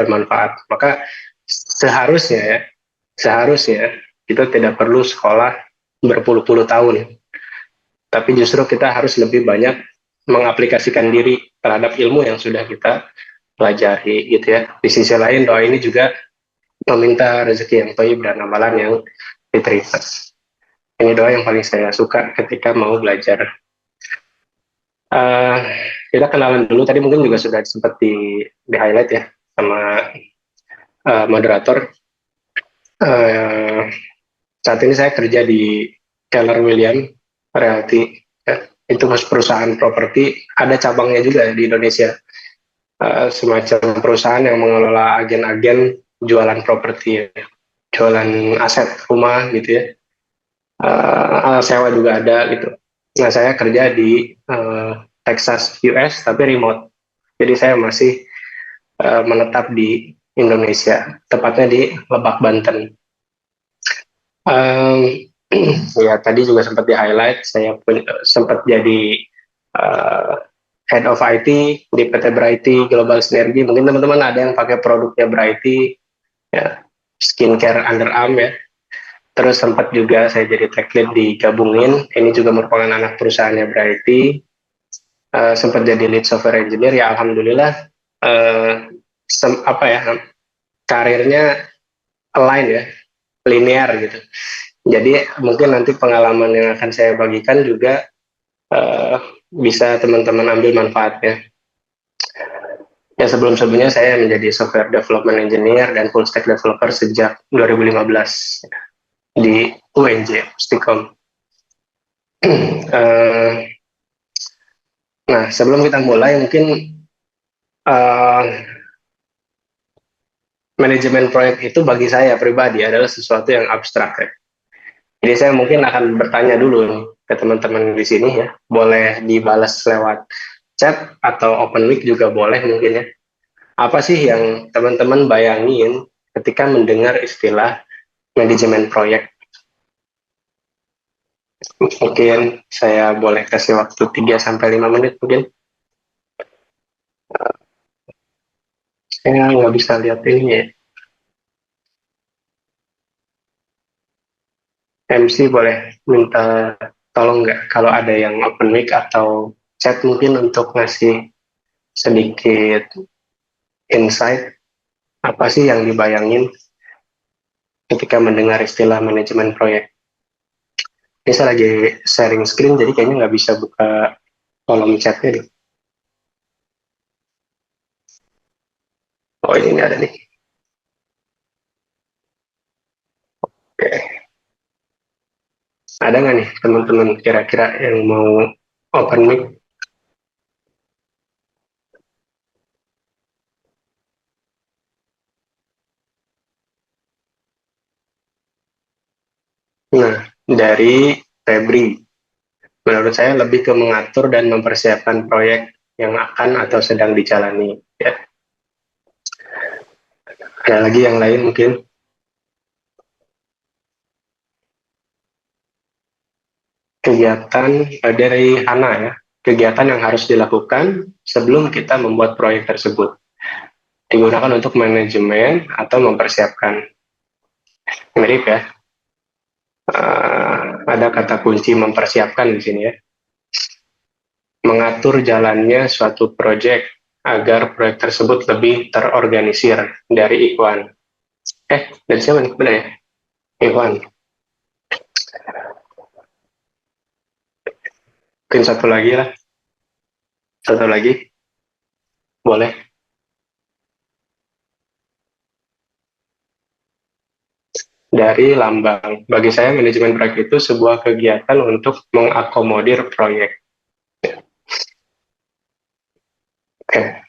bermanfaat. Maka seharusnya kita tidak perlu sekolah berpuluh-puluh tahun, tapi justru kita harus lebih banyak mengaplikasikan diri terhadap ilmu yang sudah kita pelajari gitu ya. Di sisi lain doa ini juga meminta rezeki yang thayyib dan amalan yang diterima. Ini doa yang paling saya suka ketika mau belajar. Uh, Kita kenalan dulu, tadi mungkin juga sudah sempat di highlight ya sama moderator. Saat ini saya kerja di Keller Williams Realty, ya. Itu perusahaan properti, ada cabangnya juga di Indonesia, semacam perusahaan yang mengelola agen-agen jualan properti, ya. Jualan aset rumah gitu ya, sewa juga ada gitu. Nah, saya kerja di Texas, US, tapi remote. Jadi saya masih menetap di Indonesia, tepatnya di Lebak, Banten. Ya, tadi juga sempat di highlight, saya sempat jadi Head of IT di PT Brighty Global Synergy. Mungkin teman-teman ada yang pakai produknya Brighty, ya, skincare underarm ya. Terus sempat juga saya jadi tech lead di Gabungin, ini juga merupakan anak perusahaannya Brighty. Sempat jadi lead software engineer, ya alhamdulillah karirnya align ya, linear gitu. Jadi mungkin nanti pengalaman yang akan saya bagikan juga bisa teman-teman ambil manfaatnya. Ya, sebelumnya saya menjadi software development engineer dan full stack developer sejak 2015 di UNJ Stikom. Nah, sebelum kita mulai, mungkin manajemen proyek itu bagi saya pribadi adalah sesuatu yang abstrak ya. Jadi saya mungkin akan bertanya dulu nih ke teman-teman di sini ya, boleh dibalas lewat chat atau open mic juga boleh mungkin ya. Apa sih yang teman-teman bayangin ketika mendengar istilah manajemen proyek? Mungkin saya boleh kasih waktu 3-5 menit mungkin. Saya nggak bisa lihat ini ya. MC boleh minta tolong nggak kalau ada yang open mic atau chat mungkin untuk ngasih sedikit insight apa sih yang dibayangin ketika mendengar istilah manajemen proyek. Ini saya lagi sharing screen jadi kayaknya nggak bisa buka kolom chatnya nih. Oh, ini ada nih. Oke. Ada nggak nih teman-teman kira-kira yang mau open mic? Nah, dari Febri, menurut saya lebih ke mengatur dan mempersiapkan proyek yang akan atau sedang dijalani. Ya. Ada lagi yang lain mungkin? Kegiatan dari Hana ya, kegiatan yang harus dilakukan sebelum kita membuat proyek tersebut. Digunakan untuk manajemen atau mempersiapkan. Mirip ya. Ada kata kunci mempersiapkan di sini ya. Mengatur jalannya suatu proyek agar proyek tersebut lebih terorganisir. Dari Ikhwan. Dari siapa nih? Benar ya? Ikhwan. Mungkin satu lagi lah. Satu lagi. Boleh. Dari Lambang. Bagi saya manajemen proyek itu sebuah kegiatan untuk mengakomodir proyek. Oke.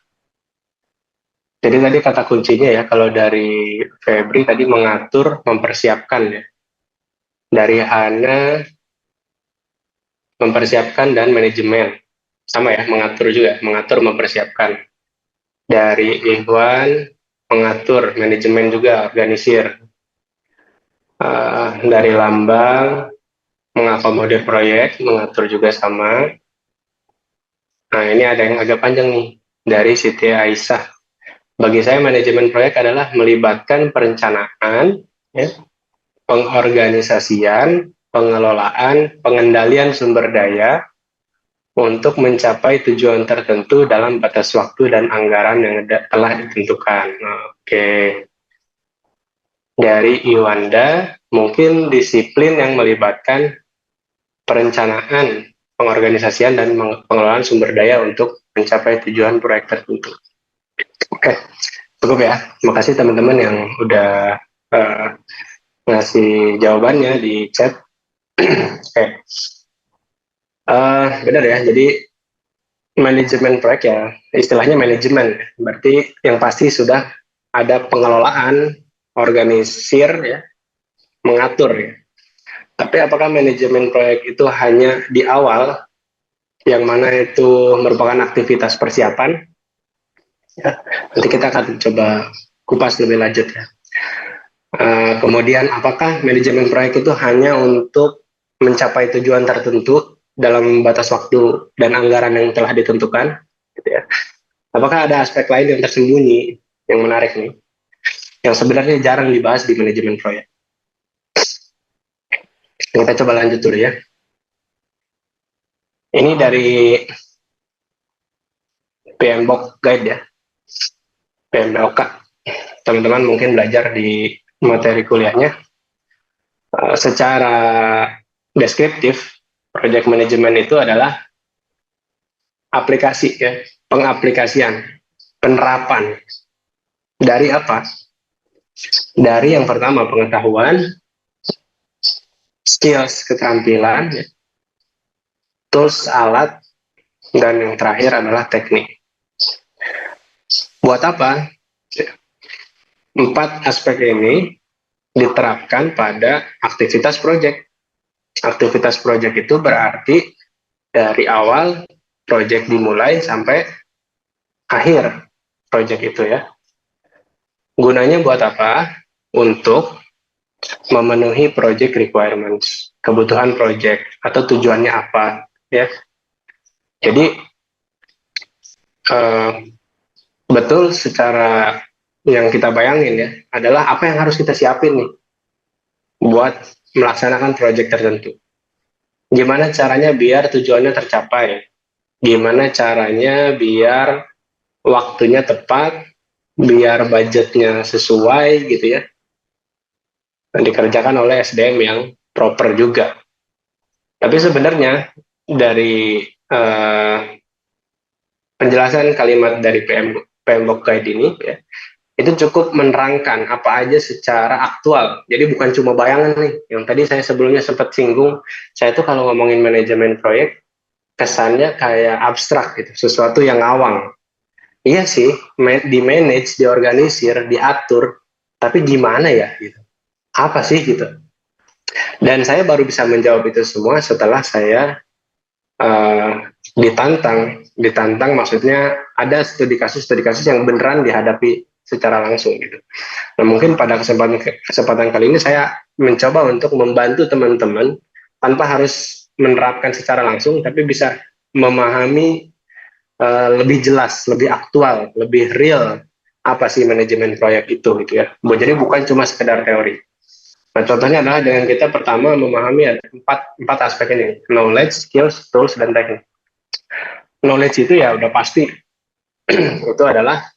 Jadi tadi kata kuncinya ya, kalau dari Febri tadi mengatur, mempersiapkan ya. Dari Hana, mempersiapkan dan manajemen. Sama ya, mengatur juga, mengatur, mempersiapkan. Dari Ikhwan, mengatur, manajemen juga, organisir. Dari Lambang, mengakomodir proyek, mengatur juga sama. Nah, ini ada yang agak panjang nih, dari Siti Aisyah, Bagi saya manajemen proyek adalah melibatkan perencanaan, ya, pengorganisasian, pengelolaan, pengendalian sumber daya untuk mencapai tujuan tertentu dalam batas waktu dan anggaran yang telah ditentukan. Oke. Dari Iwanda, mungkin disiplin yang melibatkan perencanaan, pengorganisasian, dan pengelolaan sumber daya untuk mencapai tujuan proyek tertentu. Oke, cukup ya. Terima kasih teman-teman yang udah uh, ngasih jawabannya di chat. Oke, benar ya. Jadi manajemen proyek ya, istilahnya manajemen. Berarti yang pasti sudah ada pengelolaan, organisir ya, mengatur ya. Tapi apakah manajemen proyek itu hanya di awal, yang mana itu merupakan aktivitas persiapan? Ya, nanti kita akan coba kupas lebih lanjut ya. Kemudian apakah manajemen proyek itu hanya untuk mencapai tujuan tertentu dalam batas waktu dan anggaran yang telah ditentukan? Gitu ya. Apakah ada aspek lain yang tersembunyi yang menarik nih, yang sebenarnya jarang dibahas di manajemen proyek? Kita coba lanjut dulu ya. Ini dari PMBOK Guide ya, PMBOK. Teman-teman mungkin belajar di materi kuliahnya. Secara deskriptif, project management itu adalah aplikasi ya, pengaplikasian, penerapan. Dari apa? Dari yang pertama pengetahuan, skills, keterampilan, ya, tools, alat, dan yang terakhir adalah teknik. Buat apa? 4 aspek ini diterapkan pada aktivitas proyek. Aktivitas proyek itu berarti dari awal proyek dimulai sampai akhir proyek itu ya. Gunanya buat apa? Untuk memenuhi project requirements, kebutuhan project atau tujuannya apa ya. Jadi betul secara yang kita bayangin ya adalah apa yang harus kita siapin nih buat melaksanakan project tertentu. Gimana caranya biar tujuannya tercapai? Gimana caranya biar waktunya tepat, biar budgetnya sesuai gitu ya, dan dikerjakan oleh SDM yang proper juga. Tapi sebenarnya dari penjelasan kalimat dari PMBOK Guide ini ya, itu cukup menerangkan apa aja secara aktual. Jadi bukan cuma bayangan nih, yang tadi saya sebelumnya sempat singgung, saya tuh kalau ngomongin manajemen proyek, kesannya kayak abstrak gitu, sesuatu yang ngawang. Iya sih, di manage, diorganisir, diatur, tapi gimana ya gitu? Apa sih gitu? Dan saya baru bisa menjawab itu semua setelah saya ditantang maksudnya ada studi kasus yang beneran dihadapi secara langsung gitu. Nah mungkin pada kesempatan kali ini saya mencoba untuk membantu teman-teman tanpa harus menerapkan secara langsung, tapi bisa memahami lebih jelas, lebih aktual, lebih real apa sih manajemen proyek itu gitu ya. Jadi bukan cuma sekedar teori. Nah, contohnya adalah dengan kita pertama memahami ada empat aspek ini, knowledge, skills, tools, dan teknik. Knowledge itu ya udah pasti itu adalah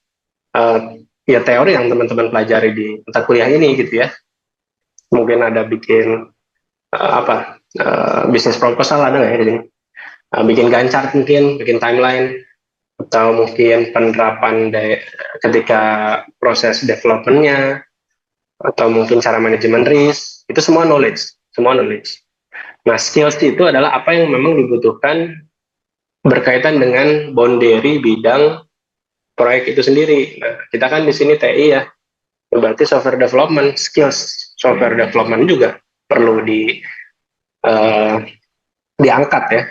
ya teori yang teman-teman pelajari di mata kuliah ini gitu ya. Mungkin ada bikin bisnis proposal ada nggak ya di sini? Bikin ganchart mungkin, bikin timeline, atau mungkin penerapan ketika proses developmentnya, atau mungkin cara manajemen risk, itu semua knowledge. Nah, skills itu adalah apa yang memang dibutuhkan berkaitan dengan boundary bidang proyek itu sendiri. Nah, kita kan di sini TI ya, berarti software development, skills software development juga perlu diangkat ya.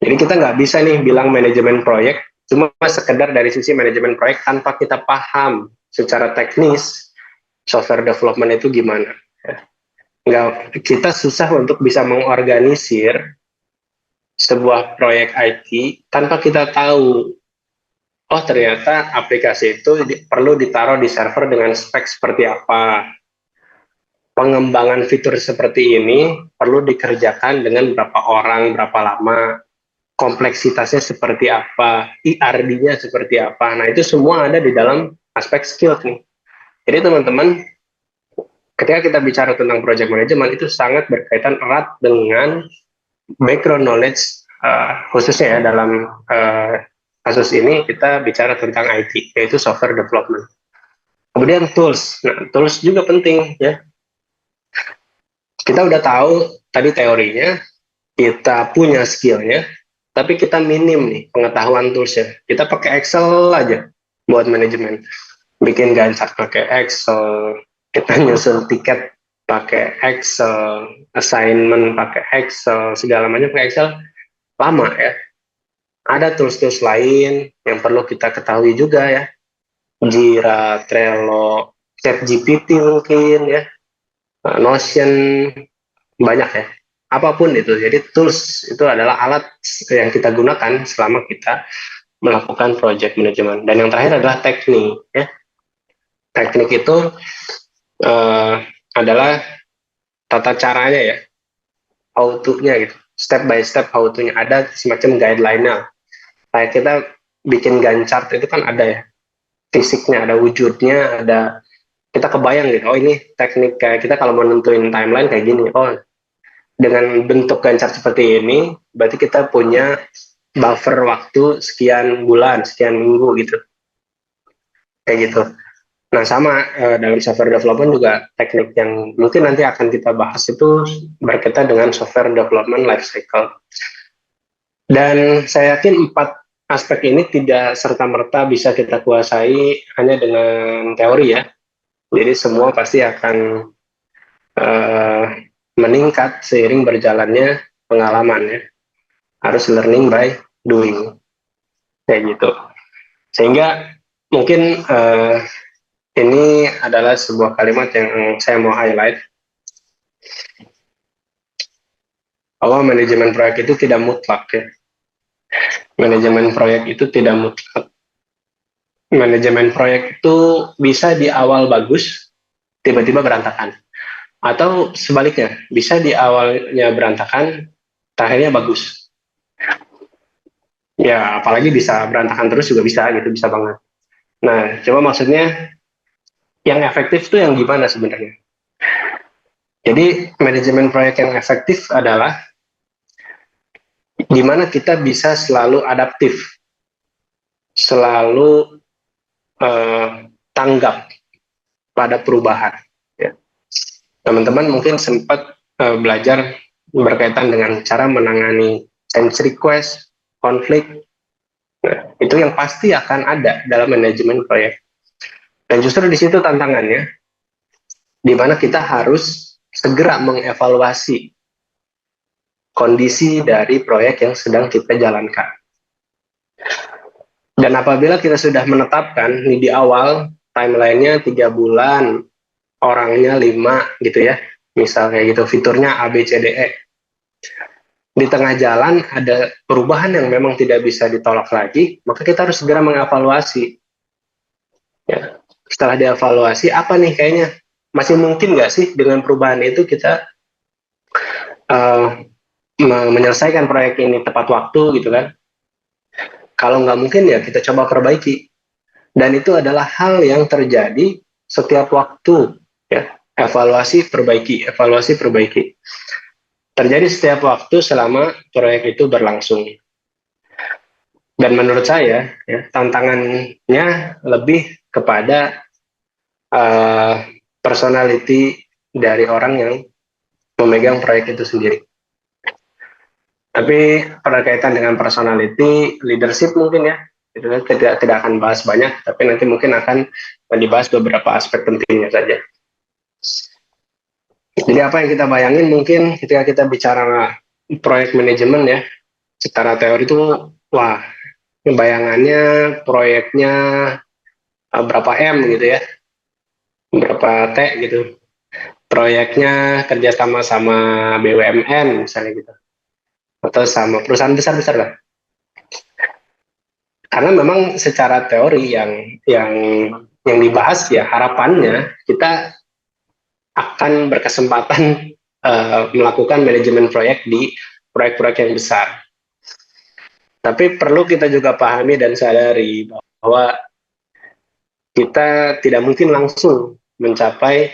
Jadi kita nggak bisa nih bilang manajemen proyek cuma sekedar dari sisi manajemen proyek tanpa kita paham secara teknis software development itu gimana. Nggak, kita susah untuk bisa mengorganisir sebuah proyek IT tanpa kita tahu oh ternyata aplikasi itu perlu ditaruh di server dengan spek seperti apa. Pengembangan fitur seperti ini perlu dikerjakan dengan berapa orang, berapa lama, kompleksitasnya seperti apa, IRD-nya seperti apa. Nah, itu semua ada di dalam aspek skill nih. Jadi teman-teman, ketika kita bicara tentang project management itu sangat berkaitan erat dengan background knowledge, khususnya ya dalam kasus ini kita bicara tentang IT, yaitu software development. Kemudian tools, nah tools juga penting ya. Kita udah tahu tadi teorinya, kita punya skillnya, tapi kita minim nih pengetahuan toolsnya. Kita pakai Excel aja buat manajemen, bikin Gantt pakai Excel, kita nyusun tiket pakai Excel, assignment pakai Excel, segala macam pakai Excel, lama ya. Ada tools-tools lain yang perlu kita ketahui juga ya, Jira, Trello, ChatGPT mungkin ya, Notion, banyak ya. Apapun itu, jadi tools itu adalah alat yang kita gunakan selama kita melakukan project management. Dan yang terakhir adalah teknik ya. Teknik itu adalah tata caranya ya, how to-nya gitu, step by step how to-nya, ada semacam guideline-nya. Kayak kita bikin Gantt chart itu kan ada ya, fisiknya, ada wujudnya, ada, kita kebayang gitu, oh ini teknik kayak kita kalau mau nentuin timeline kayak gini, oh dengan bentuk Gantt chart seperti ini, berarti kita punya buffer waktu sekian bulan, sekian minggu gitu, kayak gitu. Nah sama dalam software development juga teknik yang mungkin nanti akan kita bahas itu berkaitan dengan software development life cycle. Dan saya yakin 4 aspek ini tidak serta-merta bisa kita kuasai hanya dengan teori ya. Jadi semua pasti akan meningkat seiring berjalannya pengalaman ya. Harus learning by doing, kayak gitu. Sehingga mungkin ini adalah sebuah kalimat yang saya mau highlight, bahwa manajemen proyek itu tidak mutlak ya. Manajemen proyek itu tidak mutlak. Manajemen proyek itu bisa di awal bagus, tiba-tiba berantakan. Atau sebaliknya, bisa di awalnya berantakan, terakhirnya bagus. Ya, apalagi bisa berantakan terus juga bisa gitu, bisa banget. Nah, coba maksudnya yang efektif itu yang gimana sebenarnya? Jadi, manajemen proyek yang efektif adalah gimana kita bisa selalu adaptif, selalu tanggap pada perubahan. Ya. Teman-teman mungkin sempat belajar berkaitan dengan cara menangani change request, konflik. Nah, itu yang pasti akan ada dalam manajemen proyek. Dan justru di situ tantangannya, di mana kita harus segera mengevaluasi kondisi dari proyek yang sedang kita jalankan. Dan apabila kita sudah menetapkan nih di awal timelinenya 3 bulan, orangnya 5 gitu ya, misal kayak gitu, fiturnya A, B, C, D, E. Di tengah jalan ada perubahan yang memang tidak bisa ditolak lagi, maka kita harus segera mengevaluasi. Ya. Setelah dievaluasi, apa nih kayaknya masih mungkin nggak sih dengan perubahan itu kita menyelesaikan proyek ini tepat waktu gitu kan? Kalau nggak mungkin ya kita coba perbaiki. Dan itu adalah hal yang terjadi setiap waktu ya. Evaluasi, perbaiki, evaluasi, perbaiki. Terjadi setiap waktu selama proyek itu berlangsung. Dan menurut saya ya, tantangannya lebih kepada personality dari orang yang memegang proyek itu sendiri. Tapi berkaitan dengan personality, leadership mungkin ya, itu tidak akan bahas banyak, tapi nanti mungkin akan dibahas beberapa aspek pentingnya saja. Jadi apa yang kita bayangin mungkin ketika kita bicara proyek manajemen ya, secara teori itu, wah, bayangannya proyeknya berapa M gitu ya, berapa T gitu. Proyeknya kerjasama sama BUMN misalnya gitu, atau sama perusahaan besar-besar lah. Karena memang secara teori yang dibahas ya harapannya kita akan berkesempatan melakukan manajemen proyek di proyek-proyek yang besar. Tapi perlu kita juga pahami dan sadari bahwa kita tidak mungkin langsung mencapai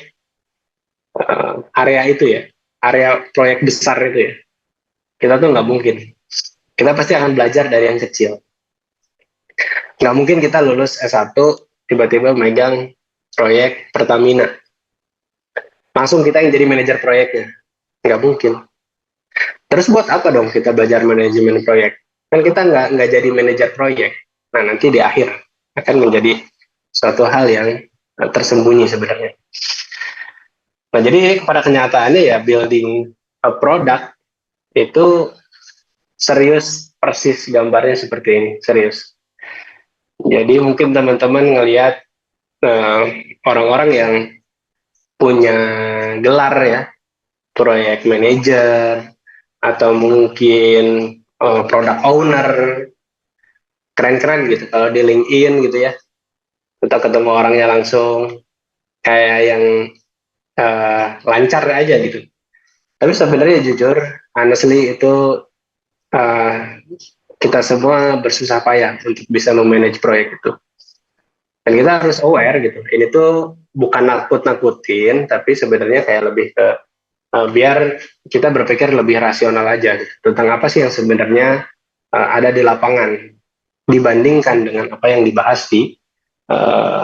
area itu ya, area proyek besar itu ya. Kita tuh nggak mungkin. Kita pasti akan belajar dari yang kecil. Nggak mungkin kita lulus S1 tiba-tiba megang proyek Pertamina. Langsung kita yang jadi manajer proyeknya. Nggak mungkin. Terus buat apa dong kita belajar manajemen proyek? Kan kita nggak jadi manajer proyek. Nah nanti di akhir akan menjadi suatu hal yang tersembunyi sebenarnya. Nah jadi pada kenyataannya ya building a product itu serius, persis gambarnya seperti ini, serius. Jadi mungkin teman-teman ngelihat orang-orang yang punya gelar ya, proyek manager atau mungkin product owner, keren-keren gitu kalau di LinkedIn gitu ya, atau ketemu orangnya langsung kayak yang lancar aja gitu. Tapi sebenarnya jujur, honestly itu uh, kita semua bersusah payah untuk bisa memanage proyek itu. Dan kita harus aware gitu. Ini tuh bukan nakut-nakutin, tapi sebenarnya kayak lebih ke biar kita berpikir lebih rasional aja gitu, tentang apa sih yang sebenarnya ada di lapangan dibandingkan dengan apa yang dibahas di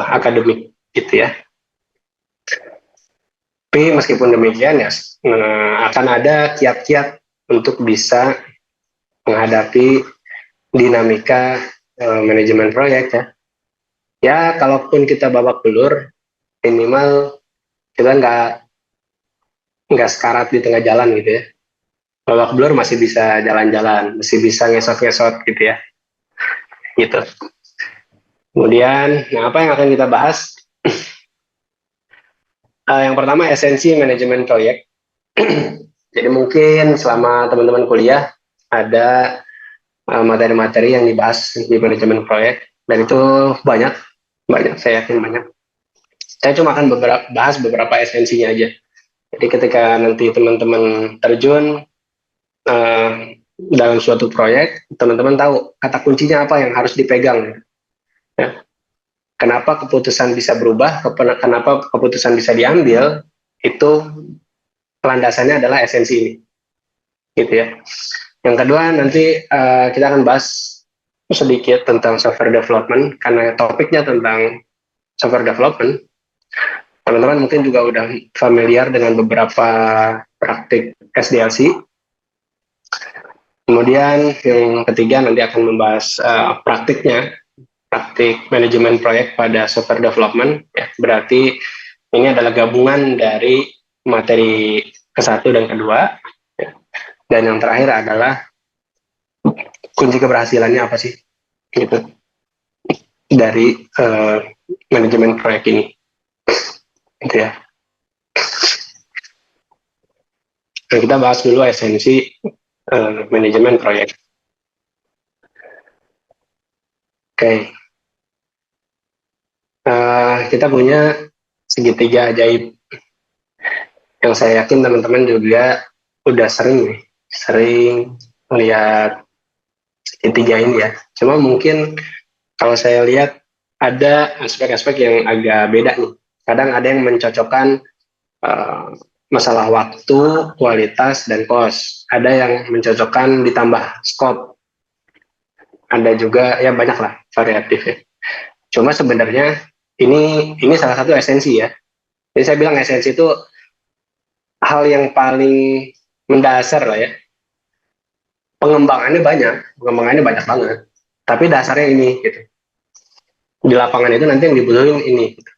akademik gitu ya. Tapi meskipun demikian ya akan ada kiat-kiat untuk bisa menghadapi dinamika manajemen proyek ya. Ya kalaupun kita babak belur, minimal kita nggak sekarat di tengah jalan gitu ya. Babak belur masih bisa jalan-jalan, masih bisa ngesot-ngesot gitu ya. Gitu. Kemudian, nah apa yang akan kita bahas? Yang pertama esensi manajemen proyek. Jadi mungkin selama teman-teman kuliah ada materi-materi yang dibahas di manajemen proyek dan itu banyak, saya yakin banyak. Saya cuma akan bahas beberapa esensinya aja. Jadi ketika nanti teman-teman terjun dalam suatu proyek, teman-teman tahu kata kuncinya apa yang harus dipegang. Ya. Kenapa keputusan bisa berubah, kenapa keputusan bisa diambil, itu landasannya adalah esensi ini. Gitu ya. Yang kedua nanti kita akan bahas sedikit tentang software development, karena topiknya tentang software development. Teman-teman mungkin juga udah familiar dengan beberapa praktik SDLC. Kemudian yang ketiga nanti akan membahas praktik manajemen proyek pada software development. Ya, berarti ini adalah gabungan dari materi ke-1 dan kedua. Ya. Dan yang terakhir adalah kunci keberhasilannya apa sih? Gitu. Dari manajemen proyek ini. Gitu ya. Nah, kita bahas dulu esensi manajemen proyek. Oke. Kita punya segitiga ajaib yang saya yakin teman-teman juga udah sering lihat segitiga ini ya. Cuma mungkin kalau saya lihat ada aspek-aspek yang agak beda nih. Kadang ada yang mencocokkan masalah waktu, kualitas, dan cost. Ada yang mencocokkan ditambah scope. Ada juga ya banyak lah variatif ya. Cuma sebenarnya ini salah satu esensi ya. Jadi saya bilang esensi itu hal yang paling mendasar lah ya. Pengembangannya banyak banget. Tapi dasarnya ini gitu. Di lapangan itu nanti yang dibutuhin ini. Gitu.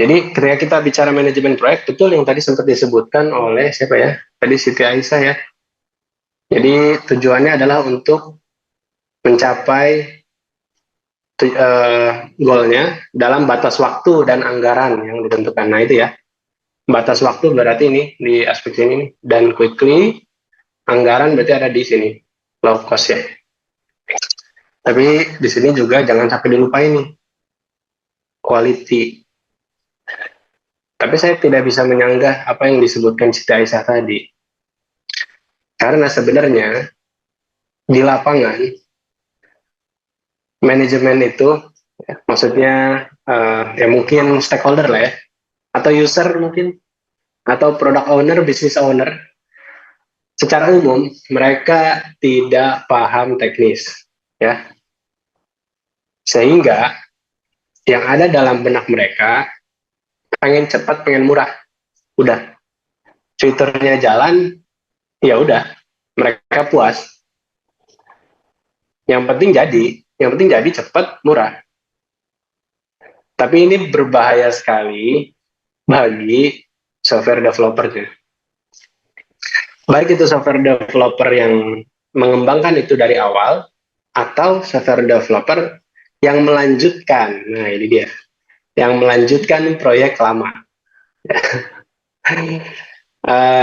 Jadi ketika kita bicara manajemen proyek, betul yang tadi sempat disebutkan oleh siapa ya? Tadi Siti Aisyah ya. Jadi tujuannya adalah untuk mencapai goalnya dalam batas waktu dan anggaran yang ditentukan. Nah itu ya, batas waktu berarti ini di aspek ini, dan quickly, anggaran berarti ada di sini, low cost ya. Tapi di sini juga jangan sampai dilupain nih, quality. Tapi saya tidak bisa menyanggah apa yang disebutkan Siti Aisyah tadi. Karena sebenarnya di lapangan, manajemen itu, ya, maksudnya ya mungkin stakeholder lah ya, atau user mungkin, atau product owner, business owner, secara umum mereka tidak paham teknis, ya. Sehingga yang ada dalam benak mereka pengen cepat, pengen murah, udah fiturnya jalan, ya udah mereka puas. Yang penting jadi cepat, murah. Tapi ini berbahaya sekali bagi software developernya. Baik itu software developer yang mengembangkan itu dari awal, atau software developer yang melanjutkan. Nah ini dia, yang melanjutkan proyek lama.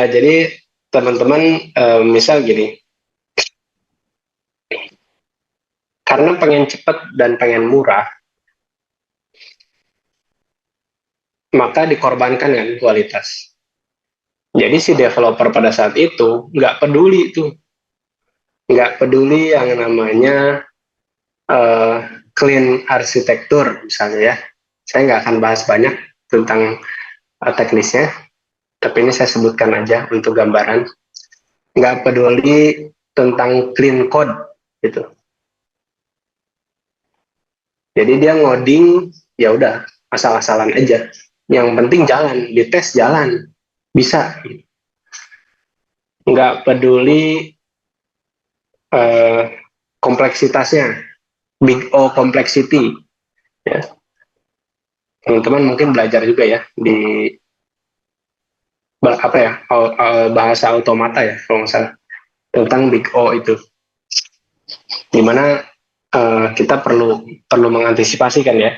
Jadi teman-teman, misal gini, karena pengen cepat dan pengen murah, maka dikorbankan kan kualitas. Jadi si developer pada saat itu nggak peduli yang namanya clean arsitektur misalnya ya. Saya nggak akan bahas banyak tentang teknisnya, tapi ini saya sebutkan aja untuk gambaran. Nggak peduli tentang clean code gitu. Jadi dia ngoding ya udah asal-asalan aja. Yang penting jalan, dites jalan, bisa. Nggak peduli eh, kompleksitasnya, big O complexity. Ya. Teman-teman mungkin belajar juga ya di apa ya bahasa automata ya kalau nggak salah, tentang big O itu, dimana kita perlu mengantisipasi kan ya,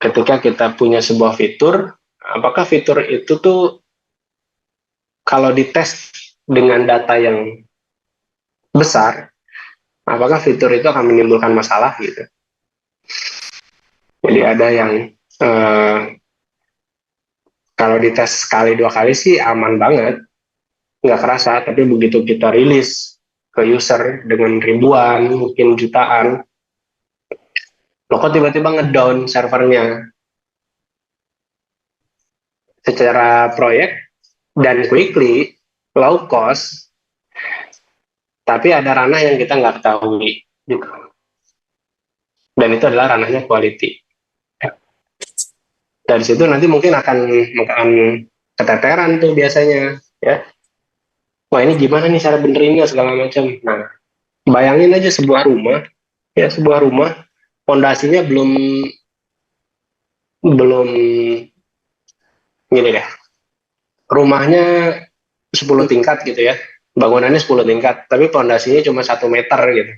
ketika kita punya sebuah fitur, apakah fitur itu tuh kalau dites dengan data yang besar, apakah fitur itu akan menimbulkan masalah gitu. Jadi ada yang eh, kalau dites sekali dua kali sih aman banget, nggak kerasa, tapi begitu kita rilis ke user dengan ribuan, mungkin jutaan, lo kok tiba-tiba ngedown servernya secara proyek dan quickly, low cost, tapi ada ranah yang kita nggak ketahui gitu. Dan itu adalah ranahnya quality. Dari situ nanti mungkin akan keteteran tuh biasanya ya. Wah ini gimana nih cara benerinnya segala macam. Nah, bayangin aja sebuah rumah, ya sebuah rumah fondasinya belum belum gini deh. Rumahnya 10 tingkat gitu ya. Bangunannya 10 tingkat, tapi fondasinya cuma 1 meter gitu.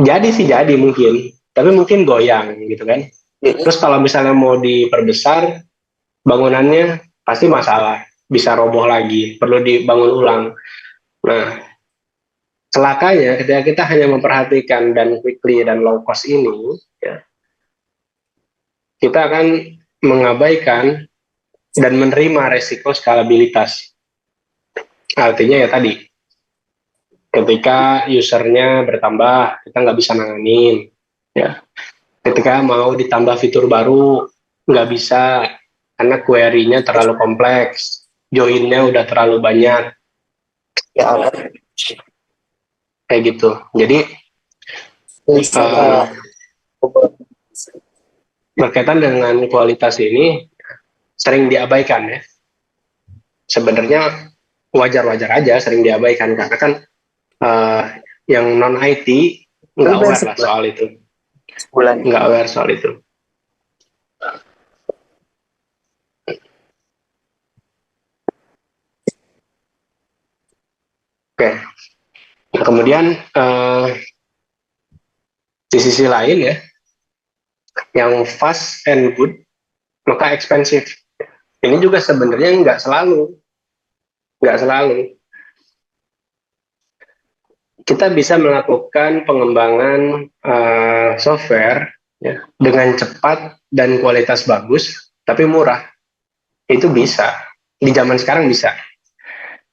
Jadi sih jadi mungkin, tapi mungkin goyang gitu kan. Terus kalau misalnya mau diperbesar, bangunannya pasti masalah, bisa roboh lagi, perlu dibangun ulang. Nah, celakanya ketika kita hanya memperhatikan dan quickly dan low cost ini, ya, kita akan mengabaikan dan menerima resiko skalabilitas. Artinya ya tadi, ketika usernya bertambah, kita nggak bisa nanganin. Ya. Ketika mau ditambah fitur baru, nggak bisa, karena query-nya terlalu kompleks, join-nya udah terlalu banyak. Ya, kayak gitu. Jadi, berkaitan dengan kualitas ini, sering diabaikan ya. Sebenarnya wajar-wajar aja sering diabaikan, karena kan yang non IT nggak aware lah soal itu, nggak aware soal itu. Oke, nah, kemudian di sisi lain ya, yang fast and good maka expensive. Ini juga sebenarnya nggak selalu. kita bisa melakukan pengembangan software ya, dengan cepat dan kualitas bagus, tapi murah. Itu bisa. Di zaman sekarang bisa.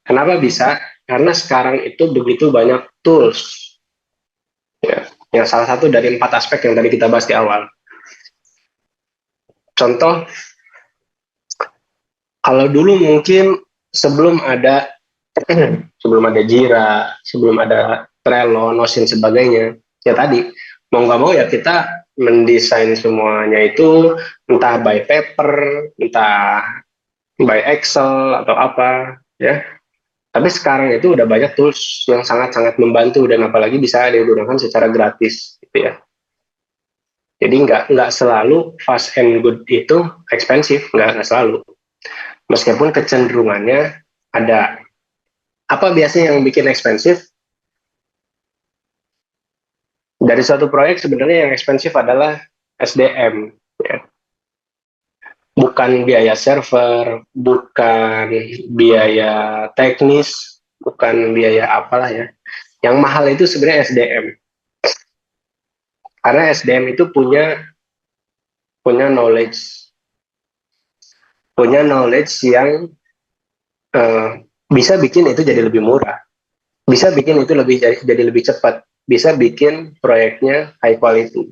Kenapa bisa? Karena sekarang itu begitu banyak tools. Ya, yang salah satu dari 4 aspek yang tadi kita bahas di awal. Contoh, kalau dulu mungkin sebelum ada sebelum ada Jira, sebelum ada Trello, Notion sebagainya, ya tadi mau nggak mau ya kita mendesain semuanya itu entah by paper, entah by Excel atau apa ya. Tapi sekarang itu udah banyak tools yang sangat-sangat membantu dan apalagi bisa digunakan secara gratis gitu ya. Jadi nggak selalu fast and good itu expensive, nggak selalu. Meskipun kecenderungannya ada. Apa biasanya yang bikin expensive? Dari suatu proyek sebenarnya yang ekspensif adalah SDM, ya. Bukan biaya server, bukan biaya teknis, bukan biaya apalah ya. Yang mahal itu sebenarnya SDM, karena SDM itu punya knowledge yang uh, bisa bikin itu jadi lebih murah, bisa bikin itu jadi lebih cepat, bisa bikin proyeknya high quality.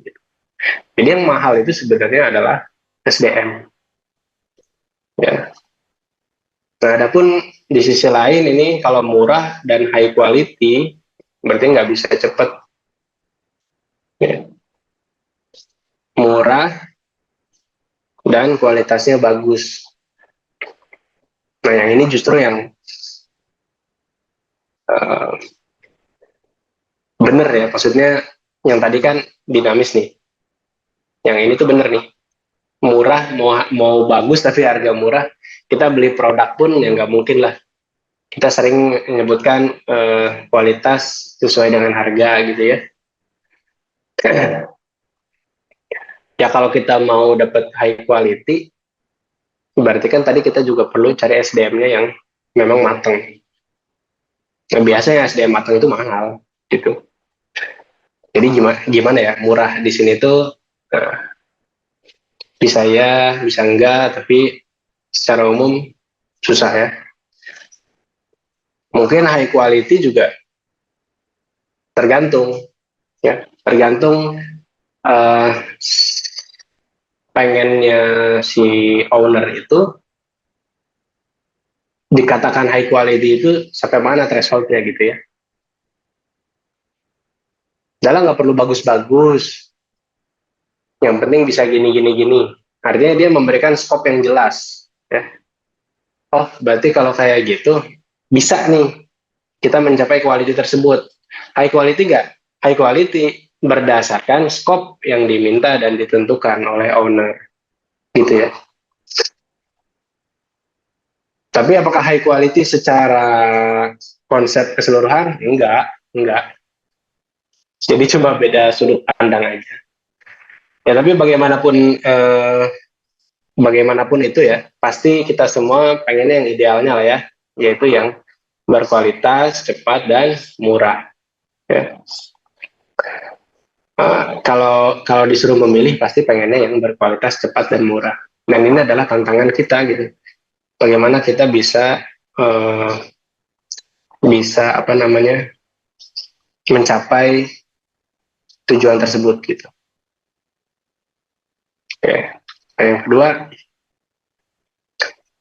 Jadi yang mahal itu sebenarnya adalah SDM. Ya. Nah, adapun di sisi lain ini kalau murah dan high quality berarti nggak bisa cepat. Ya. Murah dan kualitasnya bagus. Nah, yang ini justru yang uh, bener ya, maksudnya yang tadi kan dinamis nih. Yang ini tuh bener nih, murah mau bagus tapi harga murah. Kita beli produk pun ya nggak mungkin lah. Kita sering menyebutkan kualitas sesuai dengan harga gitu ya. Ya kalau kita mau dapat high quality, berarti kan tadi kita juga perlu cari SDM-nya yang memang matang. Nah, biasanya SDM matang itu mahal, gitu. Jadi gimana ya, murah di sini tuh bisa ya, bisa enggak, tapi secara umum susah ya. Mungkin high quality juga tergantung, ya, tergantung uh, pengennya si owner itu dikatakan high quality itu sampai mana thresholdnya gitu ya. Dalam nggak perlu bagus-bagus, yang penting bisa gini. Artinya dia memberikan skop yang jelas. Ya. Oh, berarti kalau kayak gitu, bisa nih kita mencapai quality tersebut. High quality nggak? High quality berdasarkan skop yang diminta dan ditentukan oleh owner. Gitu ya. Tapi apakah high quality secara konsep keseluruhan? Enggak. Jadi cuma beda sudut pandang aja. Ya tapi bagaimanapun itu ya, pasti kita semua pengennya yang idealnya lah ya, yaitu yang berkualitas, cepat, dan murah. Ya. Kalau disuruh memilih, pasti pengennya yang berkualitas, cepat, dan murah. Dan ini adalah tantangan kita gitu. Bagaimana kita uh, bisa apa namanya mencapai tujuan tersebut gitu. Oke. Nah, yang kedua,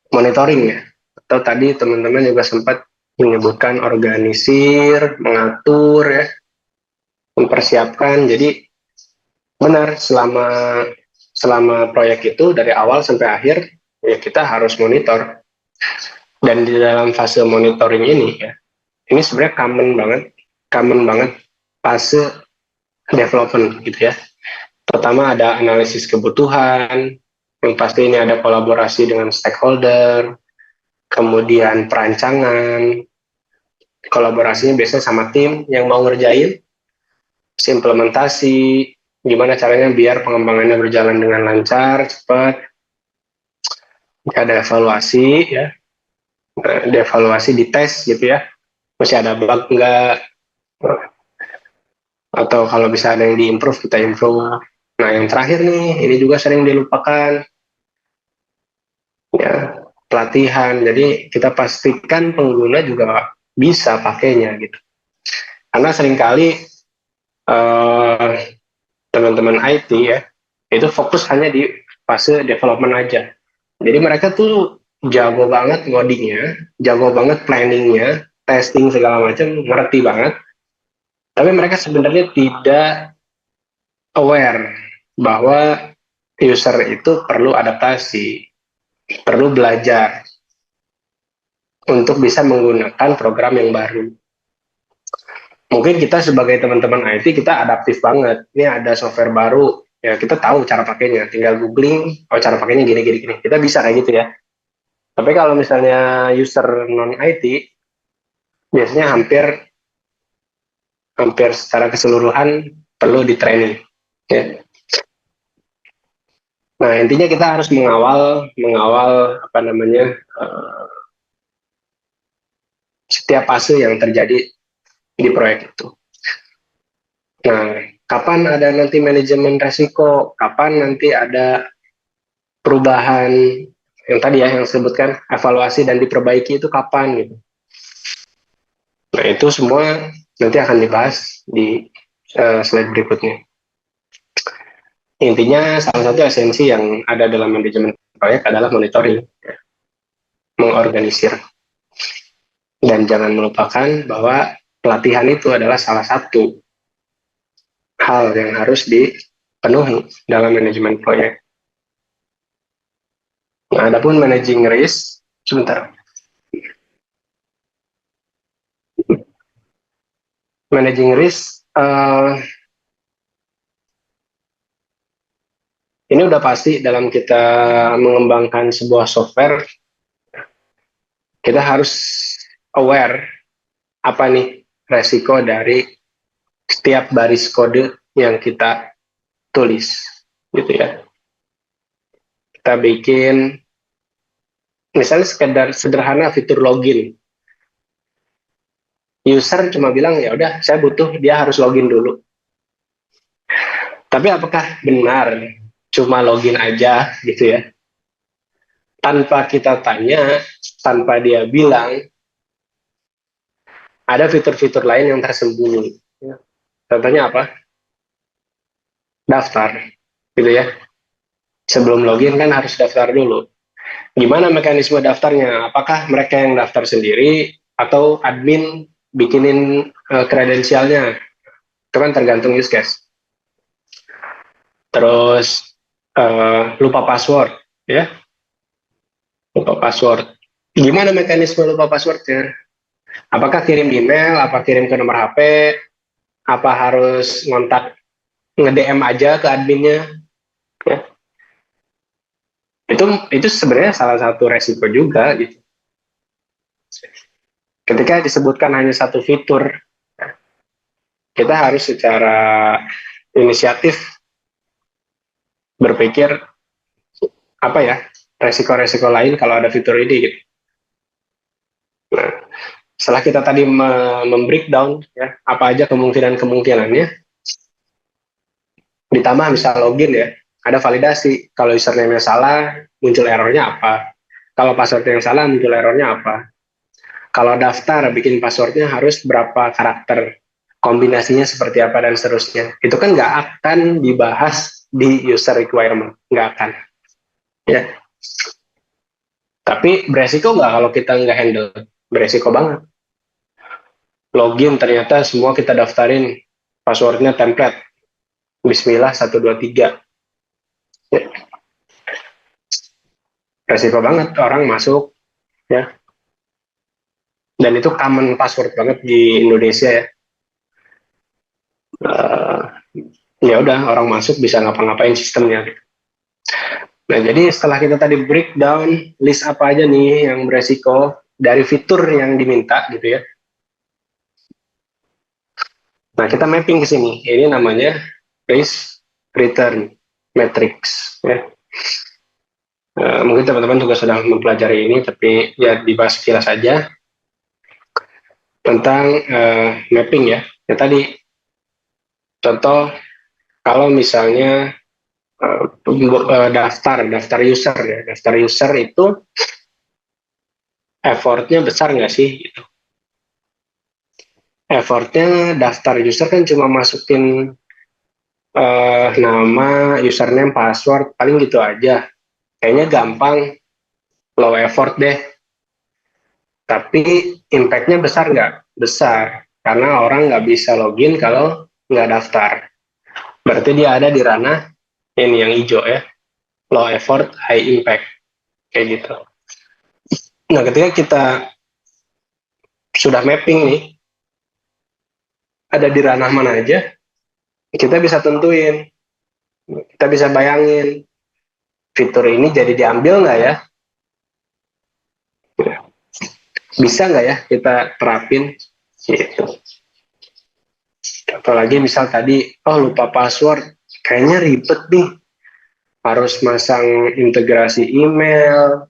monitoring ya. Atau tadi teman-teman juga sempat menyebutkan organisir, mengatur ya, mempersiapkan. Jadi benar selama proyek itu dari awal sampai akhir ya kita harus monitor. Dan di dalam fase monitoring ini ya, ini sebenarnya common banget fase development gitu ya. Pertama ada analisis kebutuhan, yang pasti ini ada kolaborasi dengan stakeholder, kemudian perancangan, kolaborasinya biasanya sama tim yang mau ngerjain, implementasi, gimana caranya biar pengembangannya berjalan dengan lancar, cepat, ada evaluasi ya, di evaluasi di tes gitu ya, masih ada bug enggak, Atau kalau bisa ada yang diimprove, kita improve. Nah, yang terakhir nih, ini juga sering dilupakan, ya, pelatihan. Jadi kita pastikan pengguna juga bisa pakainya gitu. Karena seringkali eh, teman-teman IT ya, itu fokus hanya di fase development aja. Jadi mereka tuh jago banget ngodingnya, jago banget planningnya, testing segala macam, ngerti banget. Tapi mereka sebenarnya tidak aware bahwa user itu perlu adaptasi, perlu belajar untuk bisa menggunakan program yang baru. Mungkin kita sebagai teman-teman IT, kita adaptif banget. Ini ada software baru, ya kita tahu cara pakainya, tinggal googling, oh cara pakainya gini gini gini. Kita bisa kayak gitu ya. Tapi kalau misalnya user non IT, biasanya hampir hampir secara keseluruhan perlu di training. Ya. Nah, intinya kita harus mengawal mengawal apa namanya setiap fase yang terjadi di proyek itu. Nah, kapan ada nanti manajemen resiko, kapan nanti ada perubahan yang tadi ya yang disebutkan evaluasi dan diperbaiki itu kapan gitu. Nah, itu semua nanti akan dibahas di slide berikutnya. Intinya salah satu esensi yang ada dalam manajemen proyek adalah monitoring, mengorganisir. Dan jangan melupakan bahwa pelatihan itu adalah salah satu hal yang harus dipenuhi dalam manajemen proyek. Nah, adapun managing risk, sebentar. Managing risk, ini udah pasti dalam kita mengembangkan sebuah software, kita harus aware apa nih resiko dari setiap baris kode yang kita tulis, gitu ya. Kita bikin, misalnya sekedar sederhana fitur login. User cuma bilang ya udah, saya butuh dia harus login dulu. Tapi apakah benar cuma login aja gitu ya? Tanpa kita tanya, tanpa dia bilang, ada fitur-fitur lain yang tersembunyi. Contohnya apa? Daftar, gitu ya. Sebelum login kan harus daftar dulu. Gimana mekanisme daftarnya? Apakah mereka yang daftar sendiri atau admin bikinin kredensialnya? Itu kan tergantung use case. Terus lupa password, ya, lupa password. Gimana mekanisme lupa passwordnya? Apakah kirim email? Apa kirim ke nomor HP? Apa harus ngontak nge-DM aja ke adminnya? Ya. Itu sebenarnya salah satu resiko juga gitu. Ketika disebutkan hanya satu fitur, kita harus secara inisiatif berpikir apa ya resiko-resiko lain kalau ada fitur ini gitu. Nah, setelah kita tadi membreakdown ya apa aja kemungkinan-kemungkinannya, ditambah misal login ya, ada validasi. Kalau username-nya salah, muncul errornya apa? Kalau password yang salah, muncul errornya apa? Kalau daftar, bikin passwordnya harus berapa karakter? Kombinasinya seperti apa dan seterusnya. Itu kan nggak akan dibahas di user requirement, nggak akan. Ya, tapi beresiko nggak kalau kita nggak handle? Beresiko banget. Login ternyata semua kita daftarin passwordnya template. Bismillah 123. Ya, resiko banget orang masuk ya. Dan itu common password banget di Indonesia ya. Uh, ya udah orang masuk bisa ngapa-ngapain sistemnya. Nah, jadi setelah kita tadi breakdown list apa aja nih yang beresiko dari fitur yang diminta gitu ya. Nah, kita mapping ke sini. Ini namanya risk return matrix ya. Mungkin teman-teman juga sudah mempelajari ini, tapi ya dibahas sekilas saja tentang mapping ya. Ya tadi contoh, kalau misalnya daftar user ya, daftar user itu effortnya besar nggak sih? Gitu. Effortnya daftar user kan cuma masukin nama, username, password, paling gitu aja. Kayaknya gampang, low effort deh. Tapi impact-nya besar nggak? Besar. Karena orang nggak bisa login kalau nggak daftar. Berarti dia ada di ranah ini yang hijau ya. Low effort, high impact. Kayak gitu. Nah, ketika kita sudah mapping nih, ada di ranah mana aja, kita bisa tentuin. Kita bisa bayangin, fitur ini jadi diambil nggak ya? Bisa nggak ya kita terapin? Gitu. Apalagi misal tadi, oh lupa password, kayaknya ribet nih, harus masang integrasi email,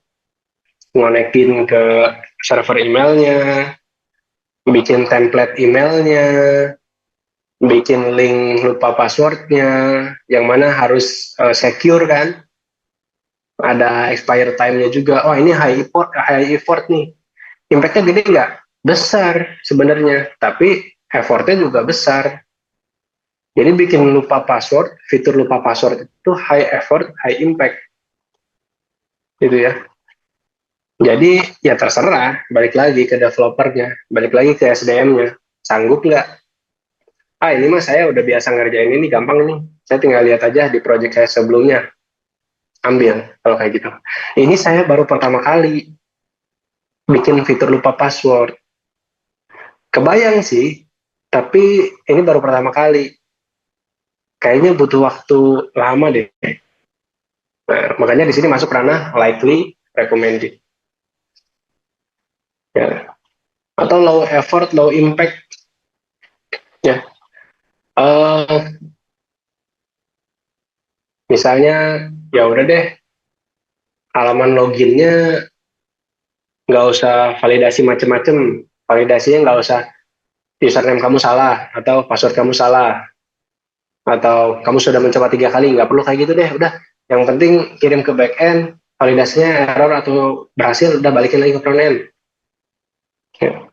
ngonekin ke server emailnya, bikin template emailnya, bikin link lupa passwordnya, yang mana harus secure kan, ada expire time-nya juga. Oh ini high effort nih, impactnya gede nggak? Besar sebenarnya, tapi effortnya juga besar. Jadi bikin lupa password, fitur lupa password itu high effort, high impact, gitu ya. Jadi ya terserah, balik lagi ke developernya, balik lagi ke SDM-nya, sanggup nggak? Ah ini mah saya udah biasa ngerjain ini, gampang nih, saya tinggal lihat aja di project saya sebelumnya, ambil kalau kayak gitu. Ini saya baru pertama kali bikin fitur lupa password, kebayang sih, tapi ini baru pertama kali, kayaknya butuh waktu lama deh. Nah, makanya di sini masuk ranah likely recommended. Ya. Atau low effort, low impact. Ya. Uh, Misalnya, ya udah deh, halaman loginnya nggak usah validasi macem-macem. Validasinya nggak usah username kamu salah, atau password kamu salah, atau kamu sudah mencoba 3 kali, nggak perlu kayak gitu deh. Udah, yang penting kirim ke backend, validasinya error atau berhasil, udah balikin lagi ke frontend. Ya.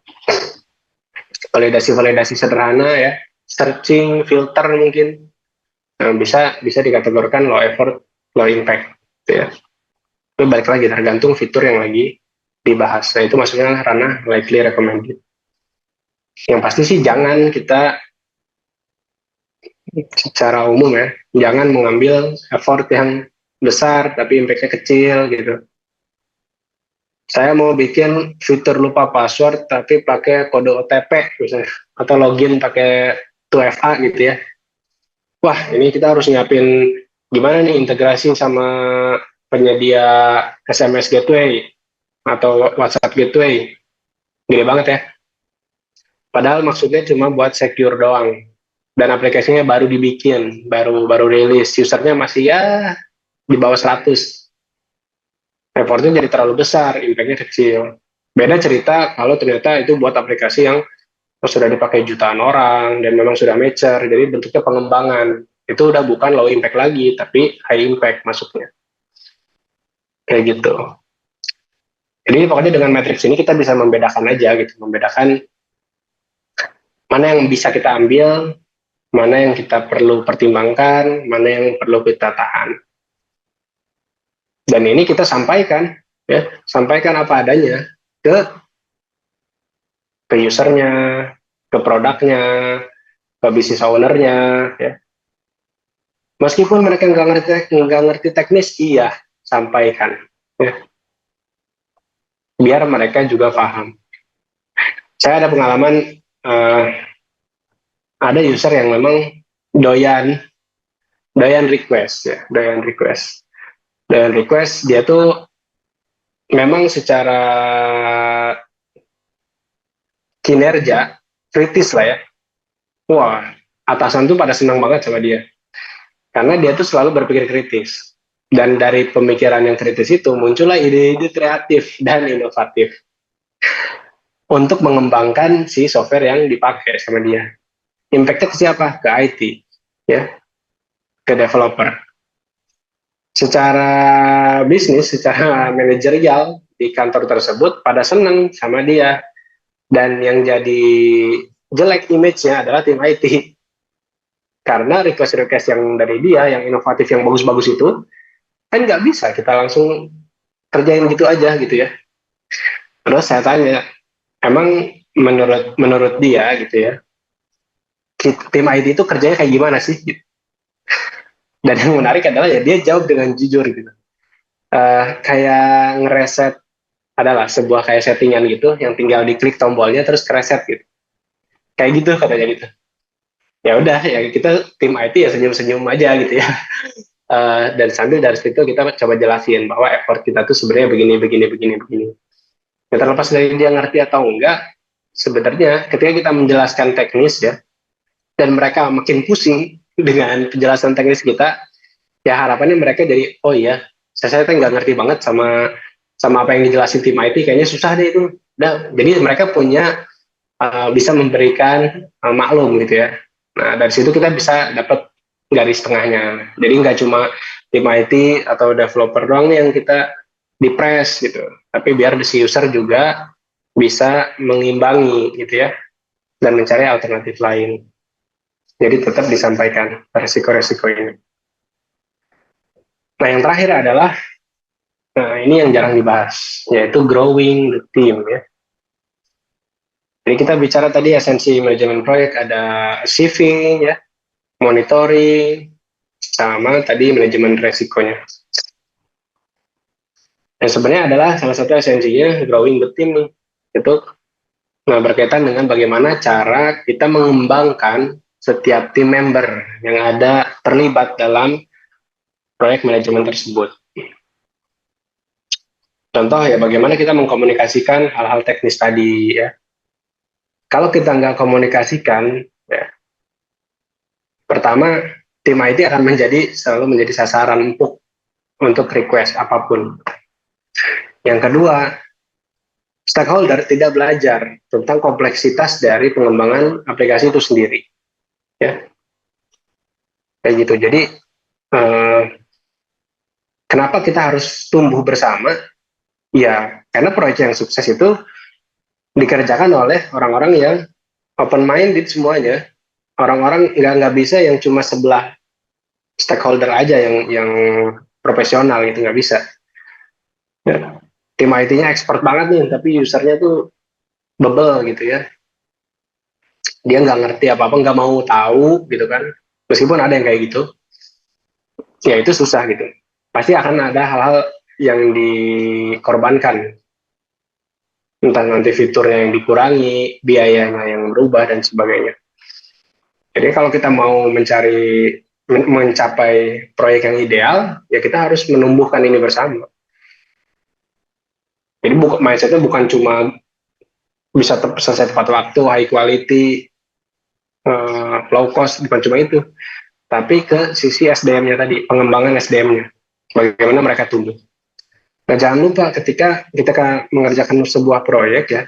Validasi-validasi sederhana ya, searching, filter mungkin, nah, bisa dikategorikan low effort, low impact, gitu ya. Itu balik lagi tergantung fitur yang lagi dibahas. Nah itu maksudnya ranah likely recommended. Yang pasti sih jangan kita secara umum ya, jangan mengambil effort yang besar tapi impactnya kecil gitu. Saya mau bikin fitur lupa password tapi pakai kode OTP misalnya, atau login pakai 2FA gitu ya. Wah, ini kita harus nyiapin gimana nih integrasi sama penyedia SMS gateway atau WhatsApp gateway. Gede banget ya. Padahal maksudnya cuma buat secure doang. Dan aplikasinya baru dibikin, baru rilis. Usernya masih ya di bawah 100. Effortnya jadi terlalu besar, impact-nya kecil. Beda cerita kalau ternyata itu buat aplikasi yang sudah dipakai jutaan orang dan memang sudah mature, jadi bentuknya pengembangan. Itu udah bukan low impact lagi, tapi high impact masuknya. Kayak gitu. Jadi pokoknya dengan matrix ini kita bisa membedakan aja gitu, membedakan mana yang bisa kita ambil, mana yang kita perlu pertimbangkan, mana yang perlu kita tahan. Dan ini kita sampaikan, ya, sampaikan apa adanya ke usernya, ke produknya, ke business ownernya, ya. Meskipun mereka nggak ngerti teknis, iya, sampaikan, ya, biar mereka juga paham. Saya ada pengalaman, uh, ada user yang memang doyan doyan request, ya, doyan request. Dia tuh memang secara kinerja kritis lah ya. Wah, atasan tuh pada senang banget sama dia. Karena dia tuh selalu berpikir kritis. Dan dari pemikiran yang kritis itu muncullah ide-ide kreatif dan inovatif untuk mengembangkan si software yang dipakai sama dia. Impact-nya ke siapa? Ke IT, ya, ke developer. Secara bisnis, secara manajerial di kantor tersebut pada senang sama dia. Dan yang jadi jelek image-nya adalah tim IT. Karena request-request yang dari dia, yang inovatif, yang bagus-bagus itu, kan nggak bisa kita langsung kerjain gitu aja gitu ya. Terus saya tanya, emang menurut menurut dia gitu ya, tim IT itu kerjanya kayak gimana sih? Dan yang menarik adalah ya dia jawab dengan jujur gitu. Kayak ngereset adalah sebuah kayak settingan gitu yang tinggal diklik tombolnya terus kereset gitu. Kayak gitu katanya gitu. Ya udah ya kita tim IT ya senyum-senyum aja gitu ya. Dan sambil dari situ kita coba jelasin bahwa effort kita tuh sebenarnya begini begini begini begini. Ya, terlepas dari dia ngerti atau enggak, sebenarnya ketika kita menjelaskan teknis ya, dan mereka makin pusing dengan penjelasan teknis kita, ya harapannya mereka jadi, oh iya, saya nggak ngerti banget sama sama apa yang dijelasin tim IT, kayaknya susah deh itu. Nah, jadi mereka punya bisa memberikan maklum gitu ya. Nah, dari situ kita bisa dapat garis tengahnya. Jadi nggak cuma tim IT atau developer doang nih yang kita depres gitu, tapi biar si user juga bisa mengimbangi gitu ya dan mencari alternatif lain. Jadi tetap disampaikan resiko-resiko ini. Nah, yang terakhir adalah, nah ini yang jarang dibahas, yaitu growing the team ya. Jadi kita bicara tadi esensi manajemen proyek, ada achieving ya, monitoring, sama tadi manajemen resikonya. Yang sebenarnya adalah salah satu esensinya growing the team nih. Itu nah, berkaitan dengan bagaimana cara kita mengembangkan setiap tim member yang ada terlibat dalam proyek manajemen tersebut. Contoh ya bagaimana kita mengkomunikasikan hal-hal teknis tadi ya. Kalau kita nggak komunikasikan, ya, pertama tim IT akan selalu menjadi sasaran empuk untuk request apapun. Yang kedua, stakeholder tidak belajar tentang kompleksitas dari pengembangan aplikasi itu sendiri. Ya, kayak gitu. Jadi eh, kenapa kita harus tumbuh bersama? Ya, karena proyek yang sukses itu dikerjakan oleh orang-orang yang open minded semuanya. Orang-orang nggak bisa yang cuma sebelah stakeholder aja yang profesional gitu, nggak bisa. Ya. Tim IT-nya expert banget nih, tapi usernya tuh bebel gitu ya. Dia nggak ngerti apa-apa, nggak mau tahu gitu kan. Meskipun ada yang kayak gitu, ya itu susah gitu. Pasti akan ada hal-hal yang dikorbankan. Entah nanti fiturnya yang dikurangi, biayanya yang berubah, dan sebagainya. Jadi kalau kita mau mencapai proyek yang ideal, ya kita harus menumbuhkan ini bersama. Jadi mindsetnya bukan cuma bisa selesai tepat waktu, high quality, low cost, bukan cuma itu. Tapi ke sisi SDM-nya tadi, pengembangan SDM-nya. Bagaimana mereka tumbuh. Nah, jangan lupa ketika kita mengerjakan sebuah proyek ya,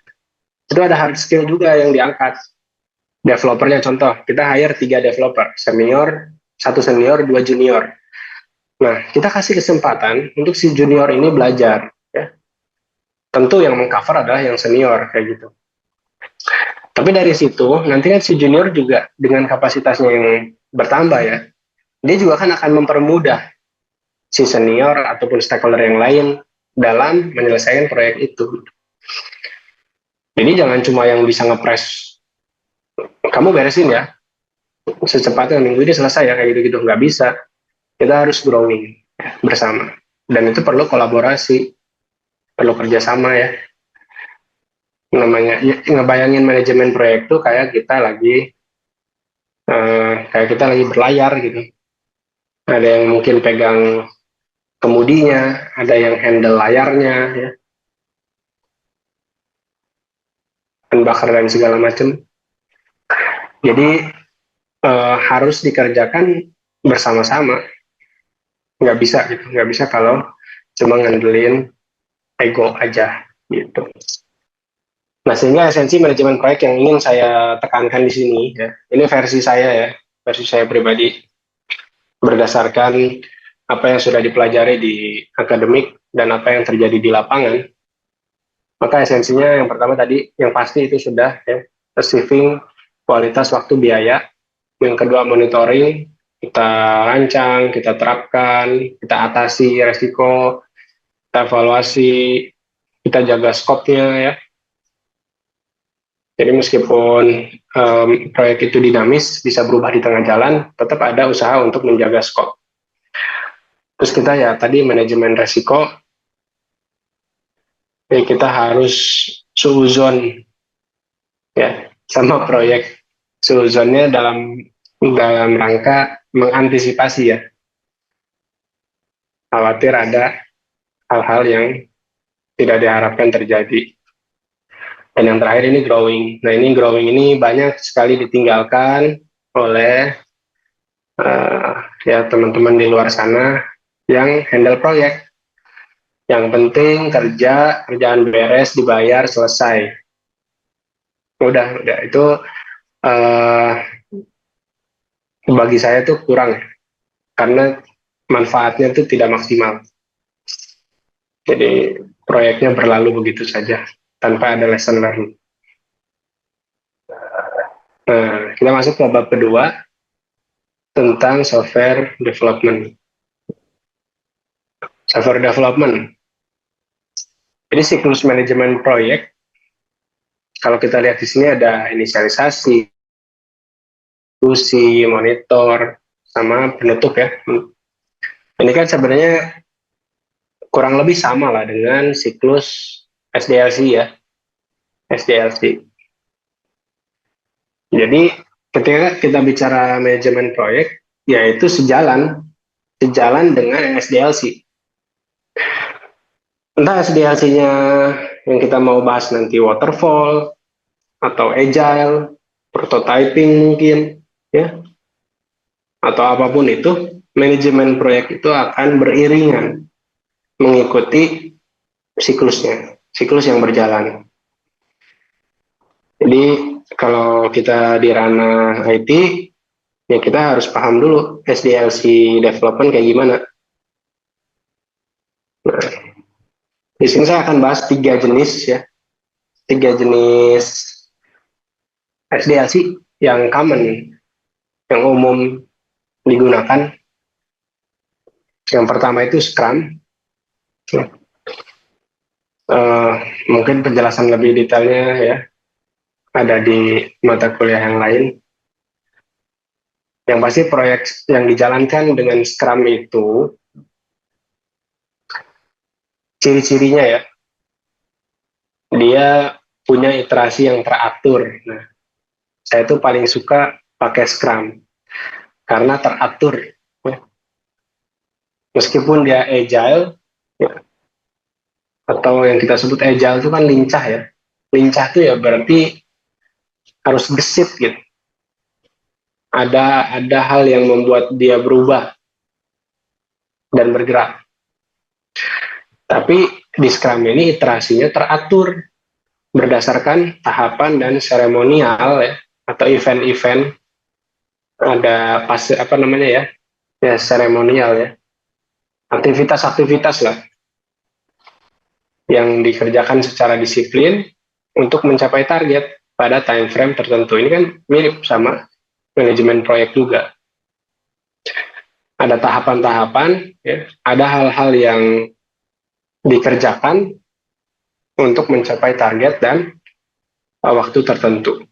itu ada hard skill juga yang diangkat. Developernya contoh, kita hire 3 developer, senior, 1 senior, 2 junior. Nah, kita kasih kesempatan untuk si junior ini belajar. Ya. Tentu yang mengcover adalah yang senior, kayak gitu. Tapi dari situ, nanti kan si junior juga dengan kapasitasnya yang bertambah ya, dia juga kan akan mempermudah si senior ataupun stakeholder yang lain dalam menyelesaikan proyek itu. Jadi jangan cuma yang bisa ngepres, kamu beresin ya, secepatnya minggu ini selesai ya, kayak gitu-gitu. Nggak bisa. Kita harus growing ya, bersama. Dan itu perlu kolaborasi, perlu kerjasama ya. Namanya ya, ngebayangin manajemen proyek tuh kayak kita lagi berlayar gitu. Ada yang mungkin pegang kemudinya, ada yang handle layarnya ya, dan bakar dan segala macam. Jadi harus dikerjakan bersama-sama. Nggak bisa gitu, nggak bisa kalau cuma ngandelin ego aja gitu. Nah, sehingga esensi manajemen proyek yang ingin saya tekankan di sini, ya, ini versi saya ya, versi saya pribadi, berdasarkan apa yang sudah dipelajari di akademik dan apa yang terjadi di lapangan. Maka esensinya yang pertama tadi, yang pasti itu sudah ya, receiving kualitas waktu biaya. Yang kedua monitoring, kita rancang, kita terapkan, kita atasi resiko, kita evaluasi, kita jaga skopnya ya. Jadi meskipun proyek itu dinamis, bisa berubah di tengah jalan, tetap ada usaha untuk menjaga skop. Terus kita ya tadi manajemen resiko, ya kita harus suuzon ya sama proyek. Suuzonnya dalam rangka mengantisipasi ya. Khawatir ada hal-hal yang tidak diharapkan terjadi. Dan yang terakhir ini growing. Nah ini growing ini banyak sekali ditinggalkan oleh ya teman-teman di luar sana yang handle proyek. Yang penting kerjaan beres, dibayar, selesai. Udah itu uh, bagi saya tuh kurang karena manfaatnya tuh tidak maksimal. Jadi proyeknya berlalu begitu saja tanpa ada lesson learned. Nah, kita masuk ke bab kedua tentang software development. Software development. Jadi siklus manajemen proyek, kalau kita lihat di sini ada inisialisasi, diskusi, monitor, sama penutup ya. Ini kan sebenarnya kurang lebih sama lah dengan siklus SDLC ya. SDLC. Jadi ketika kita bicara manajemen proyek, yaitu sejalan dengan SDLC. Entah SDLC-nya yang kita mau bahas nanti waterfall atau agile, prototyping mungkin, ya, atau apapun itu, manajemen proyek itu akan beriringan mengikuti siklusnya, siklus yang berjalan. Jadi kalau kita di ranah IT, ya kita harus paham dulu SDLC development kayak gimana. Nah, di sini saya akan bahas 3 jenis ya, 3 jenis SDLC yang common, yang umum digunakan. Yang pertama itu Scrum. Mungkin penjelasan lebih detailnya ya ada di mata kuliah yang lain. Yang pasti proyek yang dijalankan dengan Scrum itu ciri-cirinya ya, dia punya iterasi yang teratur. Nah, saya tuh paling suka pakai Scrum karena teratur. Ya. Meskipun dia agile, ya, atau yang kita sebut agile itu kan lincah ya. Lincah itu ya berarti harus gesit gitu. Ada hal yang membuat dia berubah dan bergerak. Tapi di Scrum ini iterasinya teratur berdasarkan tahapan dan seremonial ya, atau event-event, ada pas apa namanya ya, ya seremonial ya, aktivitas-aktivitas lah yang dikerjakan secara disiplin untuk mencapai target pada time frame tertentu. Ini kan mirip sama manajemen proyek juga. Ada tahapan-tahapan, ya, ada hal-hal yang dikerjakan untuk mencapai target dan waktu tertentu.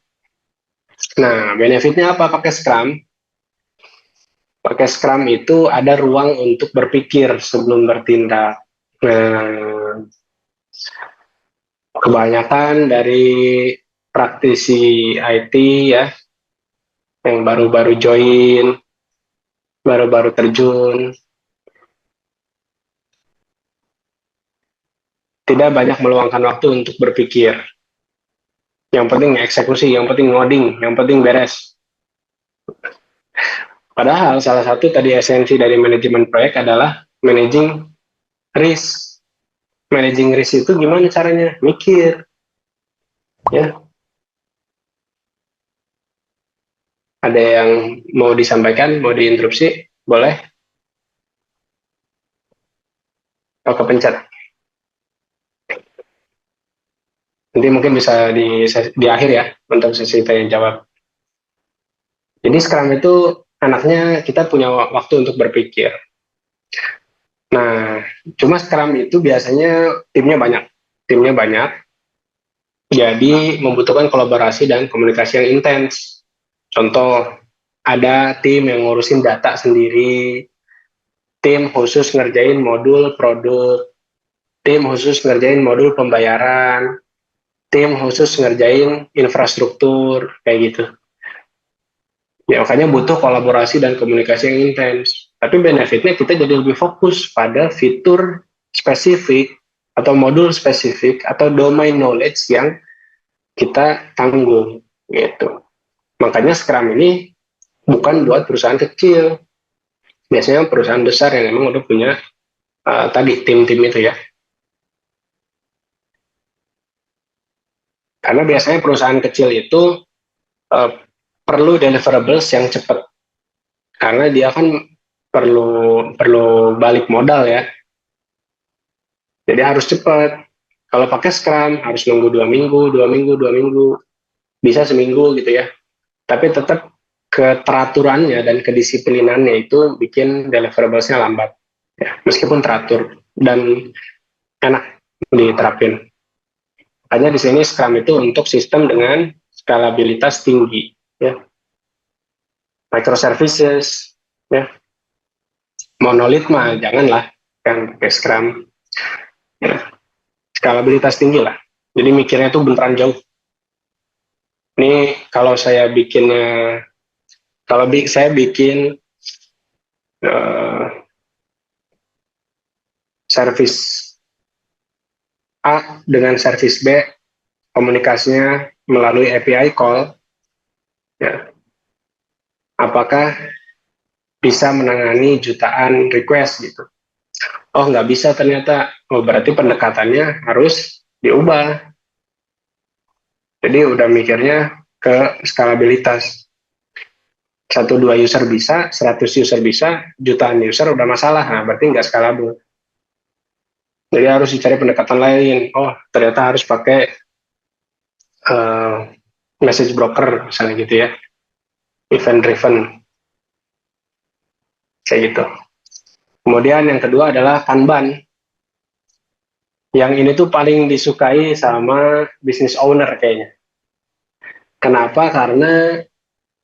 Nah, benefitnya apa pakai Scrum? Pakai Scrum itu ada ruang untuk berpikir sebelum bertindak. Nah, kebanyakan dari praktisi IT ya, yang baru-baru join, baru-baru terjun, tidak banyak meluangkan waktu untuk berpikir. Yang penting eksekusi, yang penting ngoding, yang penting beres. Padahal salah satu tadi esensi dari manajemen proyek adalah managing risk. Managing risk itu gimana caranya? Mikir. Ya, ada yang mau disampaikan, mau diinterupsi, boleh? Oh, kepencet. Nanti mungkin bisa di akhir ya untuk sesi tanya jawab. Jadi Scrum itu enaknya kita punya waktu untuk berpikir. Nah, cuma Scrum itu biasanya timnya banyak, jadi membutuhkan kolaborasi dan komunikasi yang intens. Contoh, ada tim yang ngurusin data sendiri, tim khusus ngerjain modul produk, tim khusus ngerjain modul pembayaran, tim khusus ngerjain infrastruktur, kayak gitu. Ya, makanya butuh kolaborasi dan komunikasi yang intens. Tapi benefitnya kita jadi lebih fokus pada fitur spesifik atau modul spesifik atau domain knowledge yang kita tanggung gitu. Makanya Scrum ini bukan buat perusahaan kecil. Biasanya perusahaan besar yang emang udah punya tadi tim-tim itu ya. Karena biasanya perusahaan kecil itu uh, perlu deliverables yang cepat. Karena dia kan perlu perlu balik modal ya. Jadi harus cepat. Kalau pakai Scrum harus nunggu 2 minggu, 2 minggu, 2 minggu, bisa seminggu gitu ya. Tapi tetap keteraturannya dan kedisiplinannya itu bikin deliverablesnya lambat. Ya, meskipun teratur dan enak diterapin. Makanya di sini Scrum itu untuk sistem dengan skalabilitas tinggi, ya, microservices, ya, monolith mah janganlah yang pakai Scrum, ya, skalabilitas tinggi lah. Jadi mikirnya tuh beneran jauh. Ini kalau saya bikinnya, kalau saya bikin uh, service A dengan service B, komunikasinya melalui API call, ya, apakah bisa menangani jutaan request gitu. Oh, nggak bisa ternyata. Oh, berarti pendekatannya harus diubah. Jadi udah mikirnya ke skalabilitas. 1-2 user bisa, 100 user bisa, jutaan user udah masalah. Nah, berarti nggak skalable. Jadi harus dicari pendekatan lain. Oh, ternyata harus pakai uh, message broker misalnya gitu ya. Event driven kayak gitu. Kemudian yang kedua adalah Kanban. Yang ini tuh paling disukai sama business owner kayaknya. Kenapa? Karena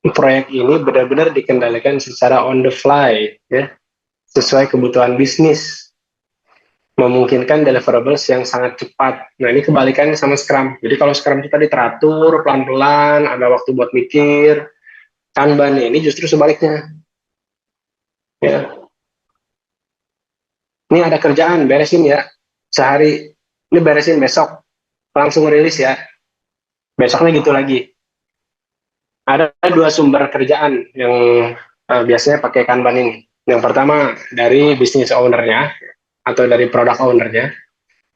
proyek ini benar-benar dikendalikan secara on the fly, ya, sesuai kebutuhan bisnis, memungkinkan deliverables yang sangat cepat. Nah, ini kebalikannya sama Scrum. Jadi kalau Scrum itu tadi teratur, pelan-pelan, ada waktu buat mikir. Kanban ini justru sebaliknya. Ya, ini ada kerjaan, beresin ya. Sehari, ini beresin besok, langsung rilis ya. Besoknya gitu lagi. Ada 2 sumber kerjaan yang biasanya pakai Kanban ini. Yang pertama dari business owner-nya atau dari product owner-nya.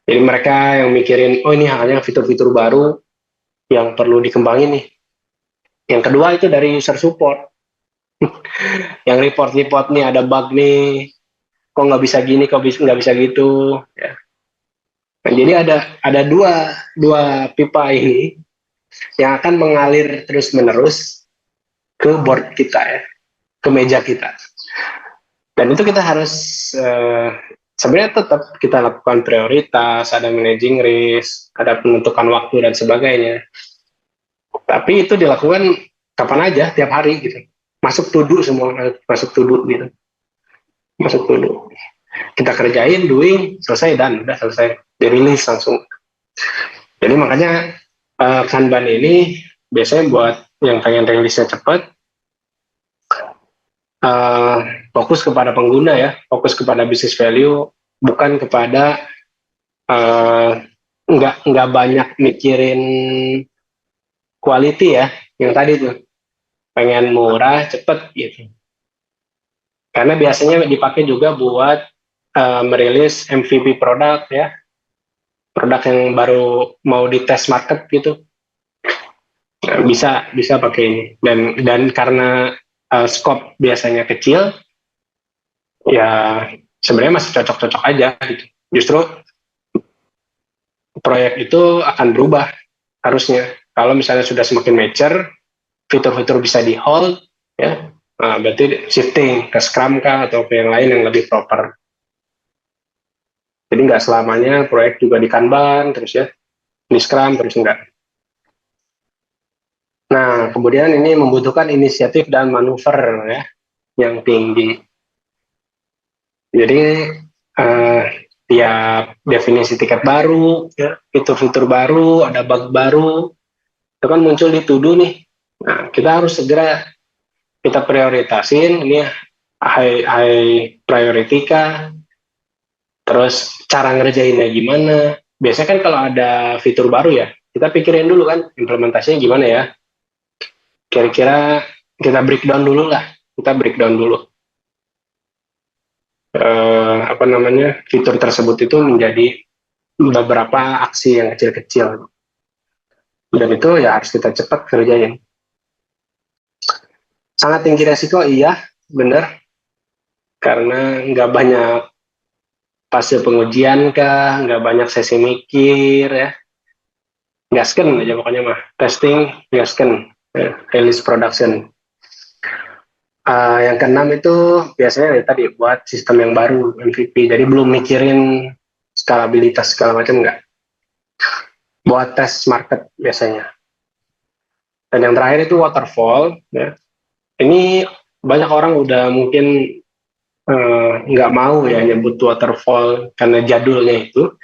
Jadi mereka yang mikirin, oh ini hanya fitur-fitur baru yang perlu dikembangin nih. Yang kedua itu dari user support. Yang report-report nih ada bug nih, kok nggak bisa gini, kok nggak bisa gitu. Ya. Nah, jadi ada dua pipa ini yang akan mengalir terus-menerus ke board kita ya, ke meja kita. Dan itu kita harus sebenarnya tetap kita lakukan prioritas, ada managing risk, ada penentukan waktu dan sebagainya. Tapi itu dilakukan kapan aja, tiap hari gitu. Masuk tuduh semua, masuk tuduh gitu. Masuk tuduh. Kita kerjain, doing, selesai dan udah selesai. Dirilis langsung. Jadi makanya Kanban ini biasanya buat yang pengen rilisnya cepat, uh, fokus kepada pengguna ya, fokus kepada business value, bukan kepada uh, nggak banyak mikirin quality ya, yang tadi tuh pengen murah cepet gitu. Karena biasanya dipakai juga buat merilis MVP produk ya, produk yang baru mau dites market gitu. Nah, bisa pakai ini, dan karena scope biasanya kecil, ya sebenarnya masih cocok-cocok aja gitu. Justru proyek itu akan berubah harusnya kalau misalnya sudah semakin mature, fitur-fitur bisa di hold, ya, nah, berarti shifting ke Scrum kah atau ke yang lain yang lebih proper. Jadi nggak selamanya proyek juga di Kanban terus ya, di Scrum terus enggak. Nah, kemudian ini membutuhkan inisiatif dan manuver ya yang tinggi. Jadi uh, tiap definisi tiket baru, ya, fitur-fitur baru, ada bug baru, itu kan muncul di to do nih. Nah, kita harus segera kita prioritasin ini high priority kah, terus cara ngerjainnya gimana. Biasanya kan kalau ada fitur baru ya, kita pikirin dulu kan implementasinya gimana ya. Kira-kira kita breakdown dulu lah, kita breakdown dulu. Apa namanya, fitur tersebut itu menjadi beberapa aksi yang kecil-kecil. Dan itu ya harus kita cepat kerjain. Sangat tinggi resiko, iya, benar. Karena nggak banyak fase pengujian kah, nggak banyak sesi mikir ya. Gasken aja pokoknya mah. Testing, gasken, ya, release production. Yang keenam itu biasanya ya, tadi buat sistem yang baru, MVP. Jadi belum mikirin skalabilitas segala macam nggak. Buat tes market biasanya. Dan yang terakhir itu waterfall. Ya. Ini banyak orang udah mungkin nggak mau ya nyebut waterfall karena jadulnya itu.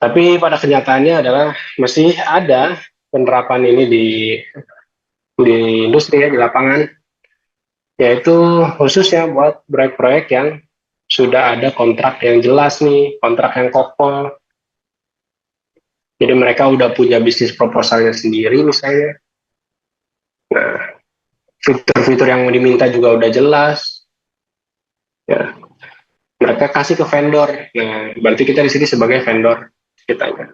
Tapi pada kenyataannya adalah masih ada penerapan ini di industri ya, di lapangan, yaitu khususnya buat proyek-proyek yang sudah ada kontrak yang jelas nih, kontrak yang kokoh. Jadi mereka udah punya bisnis proposalnya sendiri misalnya. Nah, fitur-fitur yang diminta juga udah jelas. Ya, mereka kasih ke vendor. Nah, berarti kita di sini sebagai vendor kitanya.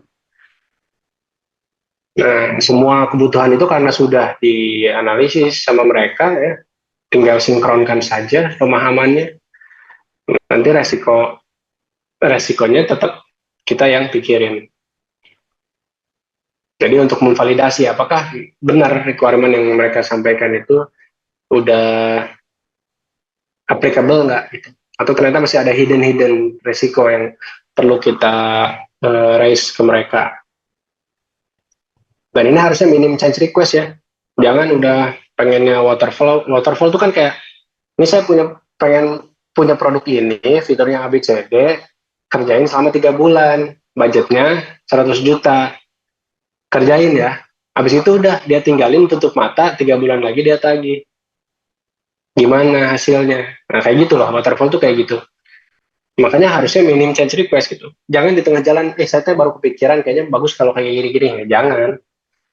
Nah, semua kebutuhan itu karena sudah dianalisis sama mereka ya, tinggal sinkronkan saja pemahamannya. Nanti resikonya tetap kita yang pikirin. Jadi untuk memvalidasi apakah benar requirement yang mereka sampaikan itu udah applicable nggak gitu. Atau ternyata masih ada hidden resiko yang perlu kita raise ke mereka. Dan ini harusnya minim change request ya. Jangan udah pengennya waterfall. Waterfall itu kan kayak, ini saya pengen punya produk ini, fiturnya ABCD, kerjain selama 3 bulan, budgetnya 100 juta, kerjain ya. Habis itu udah dia tinggalin, tutup mata, 3 bulan lagi dia tagih. Gimana hasilnya? Nah kayak gitu loh, waterfall tuh kayak gitu. Makanya harusnya minim change request gitu. Jangan di tengah jalan, saya baru kepikiran kayaknya bagus kalau kayak gini-gini. Jangan.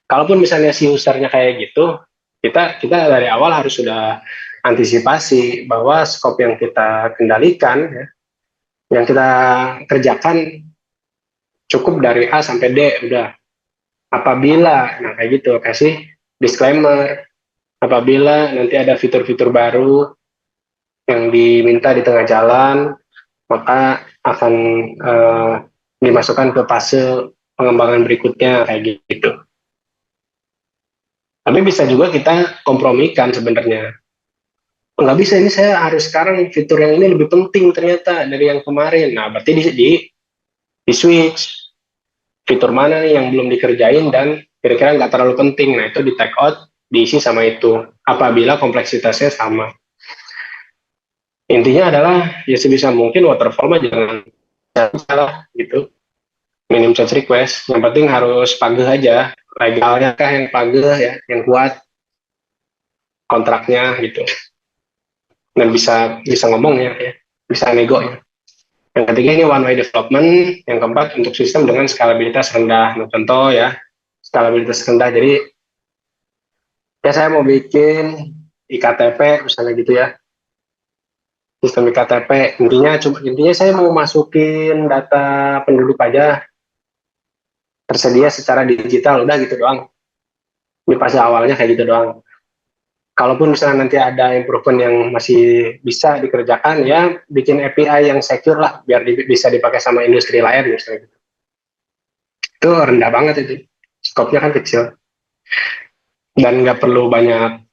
Kalaupun misalnya si usernya kayak gitu, kita dari awal harus sudah antisipasi bahwa skop yang kita kendalikan, ya, yang kita kerjakan cukup dari A sampai D, udah. Apabila, nah kayak gitu, kasih disclaimer, apabila nanti ada fitur-fitur baru yang diminta di tengah jalan, maka akan dimasukkan ke fase pengembangan berikutnya, kayak gitu. Tapi bisa juga kita kompromikan sebenarnya. Nggak bisa, ini saya harus sekarang fitur yang ini lebih penting ternyata dari yang kemarin. Nah, berarti di switch. Fitur mana nih yang belum dikerjain dan kira-kira nggak terlalu penting. Nah, itu di take out, diisi sama itu. Apabila kompleksitasnya sama. Intinya adalah, ya sebisa mungkin waterfall mah jangan salah gitu. Minim change request. Yang penting harus pageh aja. Legalnya kah yang pageh ya, yang kuat kontraknya gitu. Dan bisa ngomong ya, bisa nego ya. Yang ketiga ini one way development, yang keempat untuk sistem dengan skalabilitas rendah. Nah, contoh ya, skalabilitas rendah. Jadi ya saya mau bikin IKTP misalnya gitu ya. Sistem IKTP intinya saya mau masukin data penduduk aja tersedia secara digital, udah gitu doang. Di fase awalnya kayak gitu doang. Kalaupun misalnya nanti ada improvement yang masih bisa dikerjakan, ya bikin API yang secure lah, biar bisa dipakai sama industri lain misalnya. Itu rendah banget itu, skopnya kan kecil dan nggak perlu banyak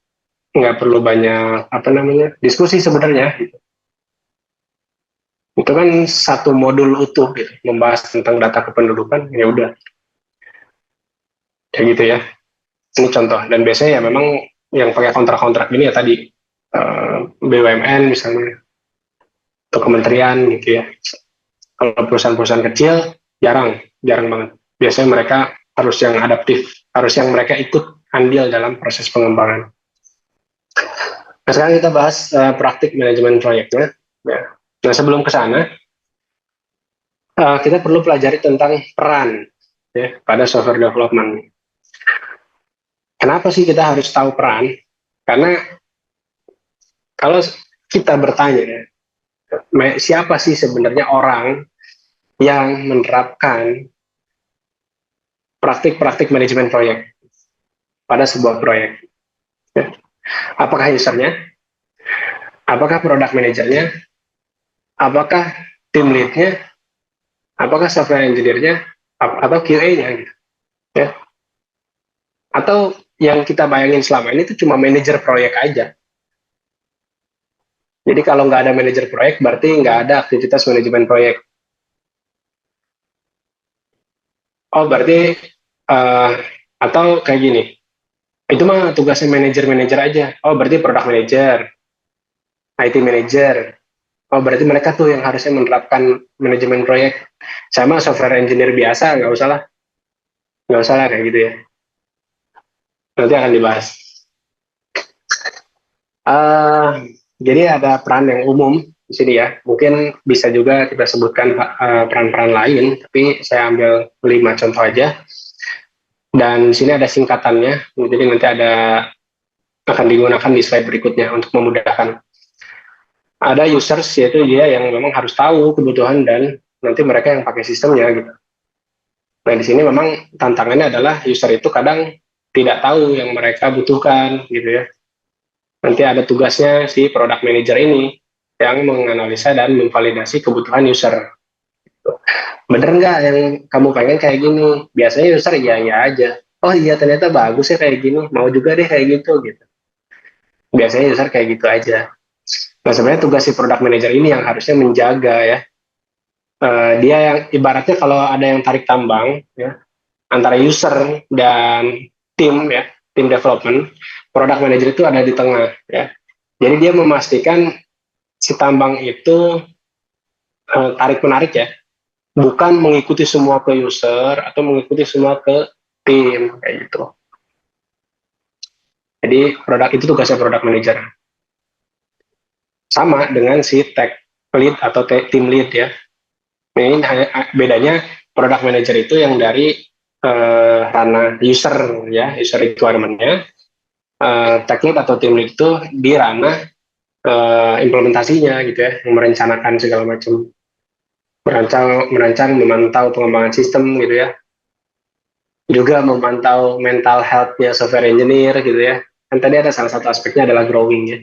apa namanya diskusi sebenarnya. Itu kan satu modul utuh gitu, membahas tentang data kependudukan, ya udah kayak gitu ya. Ini contoh, dan biasanya ya memang yang pakai kontrak-kontrak ini ya tadi BUMN misalnya, atau kementerian gitu ya. Kalau perusahaan-perusahaan kecil jarang, jarang banget. Biasanya mereka harus yang adaptif, harus yang mereka ikut andil dalam proses pengembangan. Nah, sekarang kita bahas praktik manajemen proyeknya. Ya. Nah, sebelum ke sana, kita perlu pelajari tentang peran ya pada software development. Kenapa sih kita harus tahu peran? Karena kalau kita bertanya, siapa sih sebenarnya orang yang menerapkan praktik-praktik manajemen proyek pada sebuah proyek? Apakah usernya? Apakah product manajernya? Apakah tim lead-nya? Apakah software engineer-nya? Atau QA-nya? Gitu, ya? Atau yang kita bayangin selama ini itu cuma manajer proyek aja. Jadi kalau nggak ada manajer proyek, berarti nggak ada aktivitas manajemen proyek. Oh, berarti uh, atau kayak gini, itu mah tugasnya manajer-manajer aja. Oh, berarti product manager, IT manager. Oh, berarti mereka tuh yang harusnya menerapkan manajemen proyek. Sama software engineer biasa, nggak usah lah kayak gitu ya. Nanti akan dibahas. Uh, jadi ada peran yang umum di sini ya. Mungkin bisa juga kita sebutkan peran-peran lain, tapi saya ambil 5 contoh aja. Dan di sini ada singkatannya, jadi nanti akan digunakan di slide berikutnya untuk memudahkan. Ada users, yaitu dia yang memang harus tahu kebutuhan dan nanti mereka yang pakai sistemnya gitu. Nah, di sini memang tantangannya adalah user itu kadang tidak tahu yang mereka butuhkan gitu ya. Nanti ada tugasnya si product manager ini yang menganalisa dan memvalidasi kebutuhan user. Bener nggak yang kamu pengen kayak gini? Biasanya user iya aja. Oh iya ternyata bagus ya kayak gini. Mau juga deh kayak gitu. Biasanya user kayak gitu aja. Nah sebenarnya tugas si product manager ini yang harusnya menjaga ya. Dia yang ibaratnya kalau ada yang tarik tambang ya antara user dan tim ya, tim development, product manager itu ada di tengah ya. Jadi dia memastikan si tambang itu tarik menarik ya, bukan mengikuti semua ke user atau mengikuti semua ke tim kayak gitu. Jadi produk itu tugasnya product manager. Sama dengan si tech lead atau team lead ya. Ini bedanya product manager itu yang dari ranah user ya, user requirement-nya. Tech lead atau team lead itu di ranah implementasinya gitu ya, merencanakan segala macam, merancang, memantau pengembangan sistem gitu ya, juga memantau mental health-nya software engineer gitu ya. Kan tadi ada salah satu aspeknya adalah growing ya.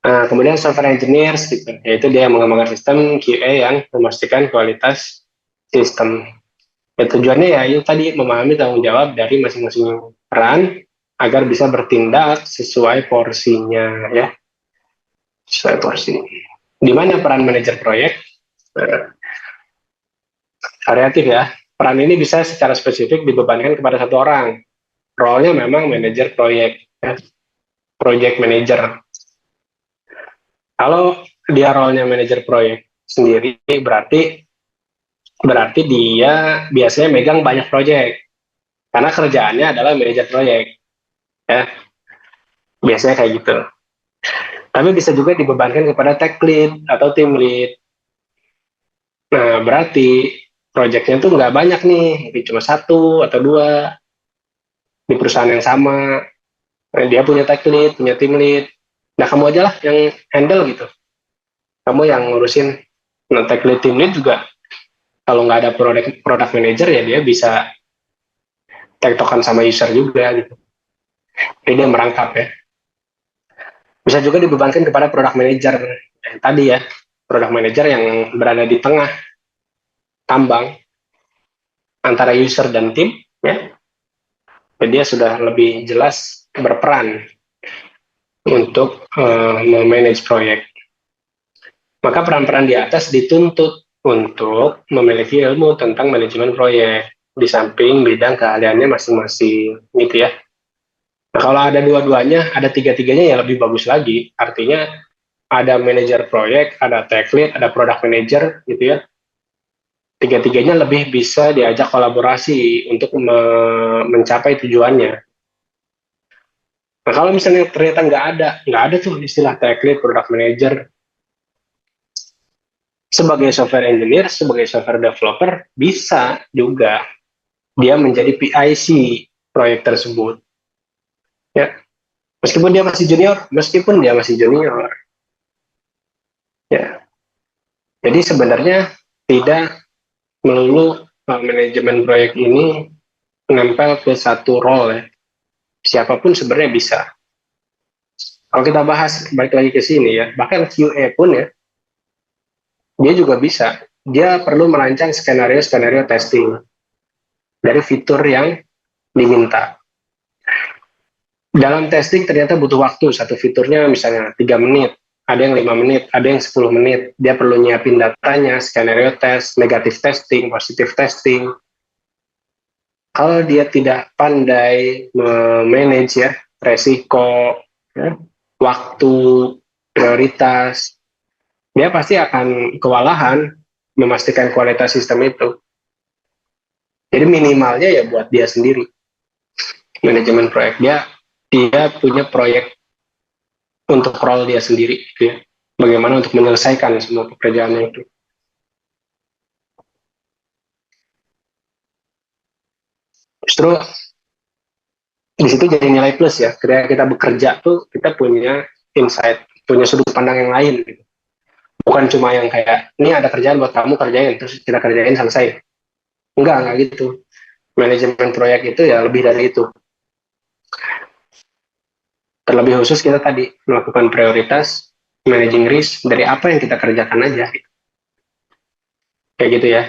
Nah, kemudian software engineers gitu, yaitu dia yang mengembangkan sistem, QA yang memastikan kualitas sistem. Ya, tujuannya ya itu tadi memahami tanggung jawab dari masing-masing peran agar bisa bertindak sesuai porsinya ya, sesuai porsi. Di mana peran manajer proyek? Variatif ya. Peran ini bisa secara spesifik dibebankan kepada satu orang. Role-nya memang manajer proyek, ya. Project manager. Kalau dia role-nya manajer proyek sendiri, berarti dia biasanya megang banyak proyek. Karena kerjaannya adalah manajer proyek. Ya, biasanya kayak gitu. Tapi bisa juga dibebankan kepada tech lead atau team lead. Nah, berarti proyeknya tuh nggak banyak nih, cuma satu atau dua di perusahaan yang sama. Nah, dia punya tech lead, punya team lead. Nah, kamu aja lah yang handle gitu. Kamu yang ngurusin. Nah, tech lead, team lead juga kalau nggak ada product manager ya dia bisa tektokan sama user juga gitu. Jadi dia merangkap ya. Bisa juga dibebankan kepada product manager tadi ya, product manager yang berada di tengah tambang antara user dan tim ya. Jadi dia sudah lebih jelas berperan untuk memanage proyek. Maka peran-peran di atas dituntut untuk memiliki ilmu tentang manajemen proyek di samping bidang keahliannya masing-masing gitu ya. Nah, kalau ada dua-duanya, ada tiga-tiganya ya lebih bagus lagi. Artinya ada manajer proyek, ada tech lead, ada product manager gitu ya. Tiga-tiganya lebih bisa diajak kolaborasi untuk mencapai tujuannya. Nah, kalau misalnya ternyata nggak ada tuh istilah tech lead, product manager, sebagai software engineer, sebagai software developer, bisa juga dia menjadi PIC proyek tersebut. Ya, meskipun dia masih junior. Ya, jadi sebenarnya tidak melulu manajemen proyek ini menempel ke satu role ya. Siapapun sebenarnya bisa. Kalau kita bahas balik lagi ke sini ya, bahkan QA pun ya, dia juga bisa. Dia perlu merancang skenario-skenario testing dari fitur yang diminta. Dalam testing ternyata butuh waktu, satu fiturnya misalnya 3 menit, ada yang 5 menit, ada yang 10 menit. Dia perlu nyiapin datanya, skenario test, negatif testing, positif testing. Kalau dia tidak pandai memanage ya, resiko, ya, waktu, prioritas, dia pasti akan kewalahan memastikan kualitas sistem itu. Jadi minimalnya ya buat dia sendiri. Manajemen proyek dia punya proyek untuk role dia sendiri gitu ya. Bagaimana untuk menyelesaikan semua pekerjaannya itu. Justru di situ jadi nilai plus ya. Ketika kita bekerja tuh kita punya insight, punya sudut pandang yang lain gitu. Bukan cuma yang kayak ini ada kerjaan buat kamu kerjain terus kita kerjain selesai. Enggak gitu. Manajemen proyek itu ya lebih dari itu. Terlebih khusus kita tadi melakukan prioritas, managing risk dari apa yang kita kerjakan aja. Kayak gitu ya.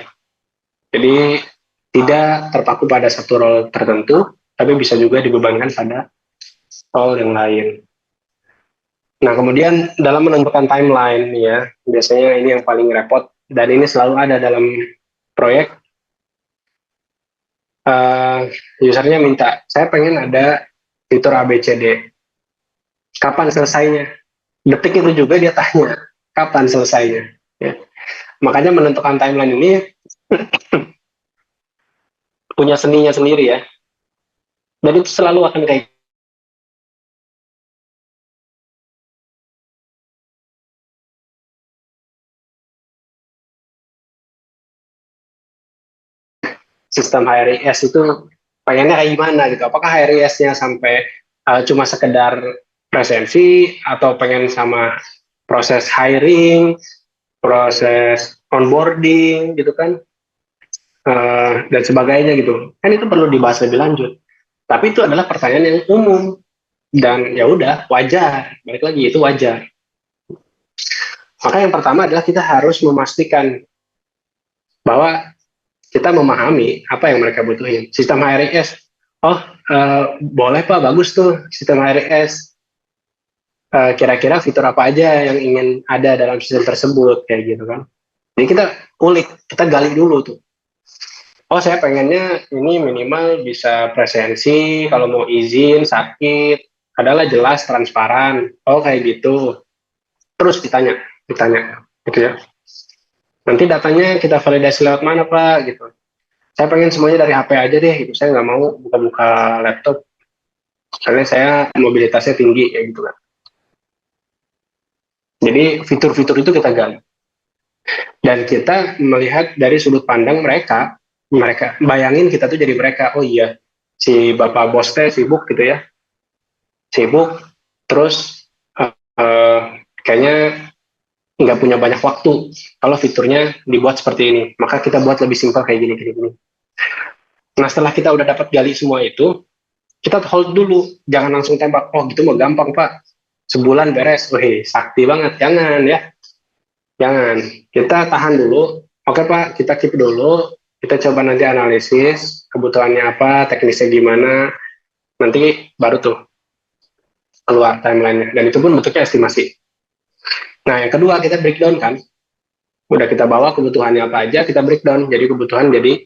Jadi tidak terpaku pada satu role tertentu, tapi bisa juga dibebankan pada role yang lain. Nah, kemudian dalam menentukan timeline ya, biasanya ini yang paling repot dan ini selalu ada dalam proyek. Usernya minta, saya pengen ada fitur ABCD. Kapan selesainya? Detik itu juga dia tanya, kapan selesainya? Ya. Makanya menentukan timeline ini punya seninya sendiri ya. Dan itu selalu akan kayak sistem HRIS itu pengennya kayak gimana gitu. Apakah HRIS-nya sampai cuma sekedar presensi atau pengen sama proses hiring, proses onboarding gitu kan, dan sebagainya gitu. Kan itu perlu dibahas lebih lanjut. Tapi itu adalah pertanyaan yang umum dan ya udah wajar. Balik lagi itu wajar. Maka yang pertama adalah kita harus memastikan bahwa kita memahami apa yang mereka butuhin. Sistem HRIS, oh boleh Pak, bagus tuh sistem HRIS. Kira-kira fitur apa aja yang ingin ada dalam sistem tersebut, kayak gitu kan. Jadi kita ulik, kita gali dulu tuh. Oh saya pengennya ini minimal bisa presensi, kalau mau izin, sakit, adalah jelas, transparan. Oh kayak gitu. Terus ditanya, gitu ya. Nanti datanya kita validasi lewat mana Pak, gitu. Saya pengen semuanya dari HP aja deh, gitu. Saya nggak mau buka-buka laptop, karena saya mobilitasnya tinggi, ya gitu kan. Jadi fitur-fitur itu kita gali. Dan kita melihat dari sudut pandang mereka bayangin kita tuh jadi mereka, oh iya, si bapak bos teh sibuk gitu ya, sibuk, terus kayaknya nggak punya banyak waktu kalau fiturnya dibuat seperti ini, maka kita buat lebih simpel kayak gini. Nah setelah kita udah dapat gali semua itu, kita hold dulu, jangan langsung tembak. Oh gitu mau gampang Pak, sebulan beres. Wih sakti banget, jangan ya, jangan. Kita tahan dulu. Oke Pak, kita keep dulu. Kita coba nanti analisis kebutuhannya apa, teknisnya gimana. Nanti baru tuh keluar timelinenya. Dan itu pun bentuknya estimasi. Nah yang kedua kita breakdown kan. Udah kita bawa kebutuhannya apa aja, kita breakdown. Jadi kebutuhan jadi